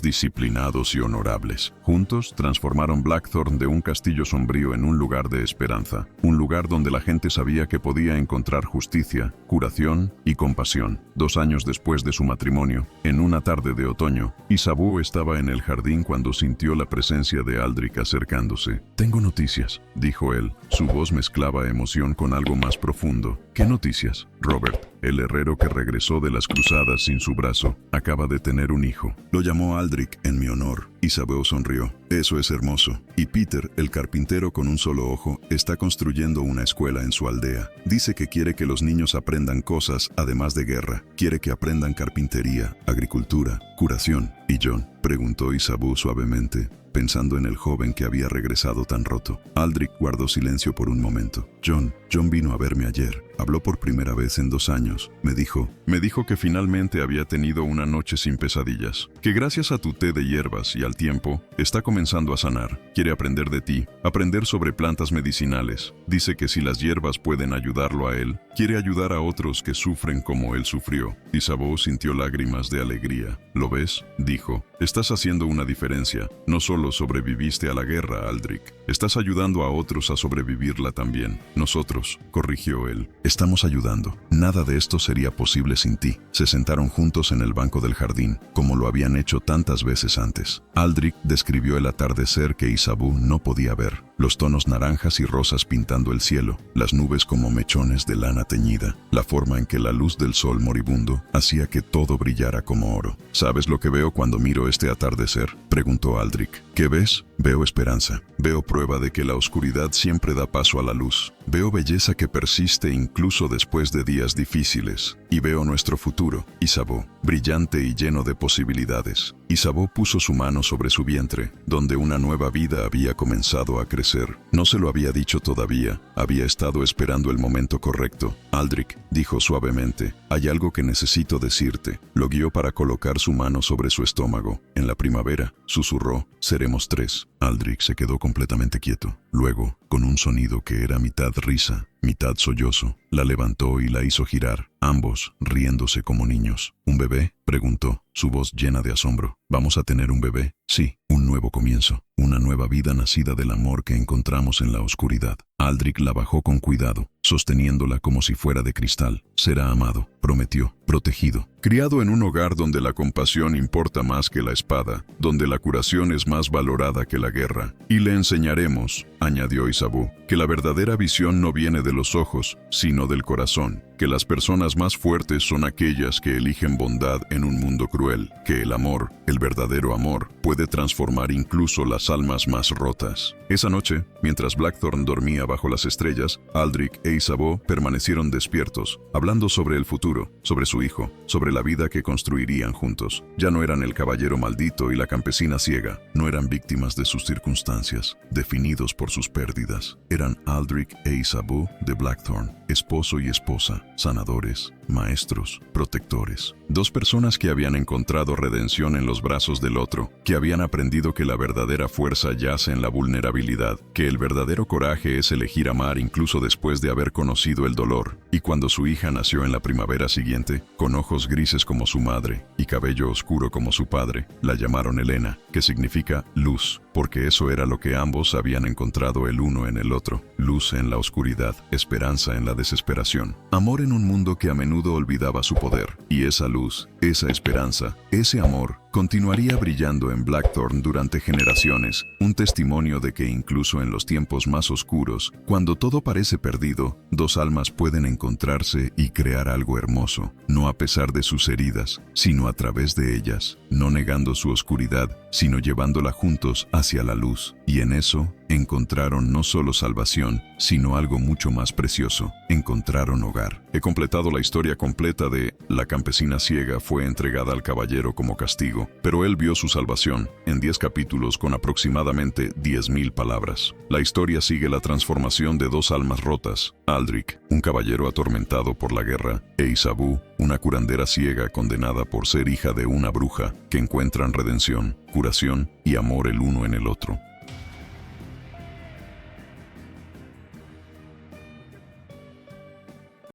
S1: disciplinados y honorables. Juntos transformaron Blackthorn de un castillo sombrío en un lugar de esperanza, un lugar donde la gente sabía que podía encontrar justicia, curación y compasión. 2 años después de su matrimonio, en una tarde de otoño, Isabeau estaba en el jardín cuando sintió la presencia de Aldrich acercándose. «Tengo noticias», dijo él. Su voz mezclaba emoción con algo más profundo. «¿Qué noticias?» «Robert, el herrero que regresó de las cruzadas sin su brazo, acaba de tener un hijo. Lo llamó Aldrich en mi honor». Isabeau sonrió. «Eso es hermoso. Y Peter, el carpintero con un solo ojo, está construyendo una escuela en su aldea. Dice que quiere que los niños aprendan cosas además de guerra. Quiere que aprendan carpintería, agricultura, curación». «¿Y John?», preguntó Isabeau suavemente, pensando en el joven que había regresado tan roto. Aldrich guardó silencio por un momento. John vino a verme ayer. Habló por primera vez en 2 años. Me dijo que finalmente había tenido una noche sin pesadillas. Que gracias a tu té de hierbas y al tiempo, está comenzando a sanar. Quiere aprender de ti, aprender sobre plantas medicinales. Dice que si las hierbas pueden ayudarlo a él, quiere ayudar a otros que sufren como él sufrió. Isabeau sintió lágrimas de alegría. ¿Lo ves?, dijo. Estás haciendo una diferencia. No solo sobreviviste a la guerra, Aldrich. Estás ayudando a otros a sobrevivirla también. Nosotros, corrigió él. Estamos ayudando. Nada de esto sería posible sin ti. Se sentaron juntos en el banco del jardín, como lo habían hecho tantas veces antes. Aldrich describió el atardecer que Isabeau no podía ver. Los tonos naranjas y rosas pintando el cielo, las nubes como mechones de lana teñida, la forma en que la luz del sol moribundo hacía que todo brillara como oro. ¿Sabes lo que veo cuando miro este atardecer?, preguntó Aldrich. ¿Qué ves? Veo esperanza. Veo prueba de que la oscuridad siempre da paso a la luz. Veo belleza que persiste incluso después de días difíciles. Y veo nuestro futuro, Isabeau, brillante y lleno de posibilidades. Isabeau puso su mano sobre su vientre, donde una nueva vida había comenzado a crecer. No se lo había dicho todavía, había estado esperando el momento correcto. Aldrich dijo suavemente, hay algo que necesito decirte. Lo guió para colocar su mano sobre su estómago. En la primavera, susurró, seremos 3. Aldrich se quedó completamente quieto. Luego, con un sonido que era mitad risa, mitad sollozo, la levantó y la hizo girar, ambos riéndose como niños. ¿Un bebé?, preguntó, su voz llena de asombro. ¿Vamos a tener un bebé? Sí, un nuevo comienzo, una nueva vida nacida del amor que encontramos en la oscuridad. Aldrich la bajó con cuidado, sosteniéndola como si fuera de cristal. Será amado, prometió, protegido. Criado en un hogar donde la compasión importa más que la espada, donde la curación es más valorada que la guerra. Y le enseñaremos, añadió Isabeau, que la verdadera visión no viene de los ojos, sino del corazón, que las personas más fuertes son aquellas que eligen bondad en un mundo cruel, que el amor, el verdadero amor, puede transformar incluso las almas más rotas. Esa noche, mientras Blackthorn dormía bajo las estrellas, Aldrich e Isabeau permanecieron despiertos, hablando sobre el futuro, sobre su hijo, sobre la vida que construirían juntos. Ya no eran el caballero maldito y la campesina ciega, no eran víctimas de sus circunstancias, definidos por sus pérdidas. Eran Aldrich e Isabeau de Blackthorn, esposo y esposa, sanadores, maestros, protectores. 2 personas que habían encontrado redención en los brazos del otro, que habían aprendido que la verdadera fuerza yace en la vulnerabilidad, que el verdadero coraje es elegir amar incluso después de haber conocido el dolor. Y cuando su hija nació en la primavera siguiente, con ojos grises como su madre y cabello oscuro como su padre, la llamaron Helena, que significa luz, porque eso era lo que ambos habían encontrado el uno en el otro. Luz en la oscuridad, esperanza en la desesperación, amor en un mundo que a menudo olvidaba su poder. Y esa luz, esa esperanza, ese amor, continuaría brillando en Blackthorn durante generaciones, un testimonio de que incluso en los tiempos más oscuros, cuando todo parece perdido, 2 almas pueden encontrarse y crear algo hermoso, no a pesar de sus heridas, sino a través de ellas, no negando su oscuridad, sino llevándola juntos hacia la luz. Y en eso, encontraron no solo salvación, sino algo mucho más precioso. Encontraron hogar. He completado la historia completa de La campesina ciega fue entregada al caballero como castigo, pero él vio su salvación, en 10 capítulos con aproximadamente 10.000 palabras. La historia sigue la transformación de 2 almas rotas, Aldrich, un caballero atormentado por la guerra, e Isabeau, una curandera ciega condenada por ser hija de una bruja, que encuentran redención, curación y amor el uno en el otro.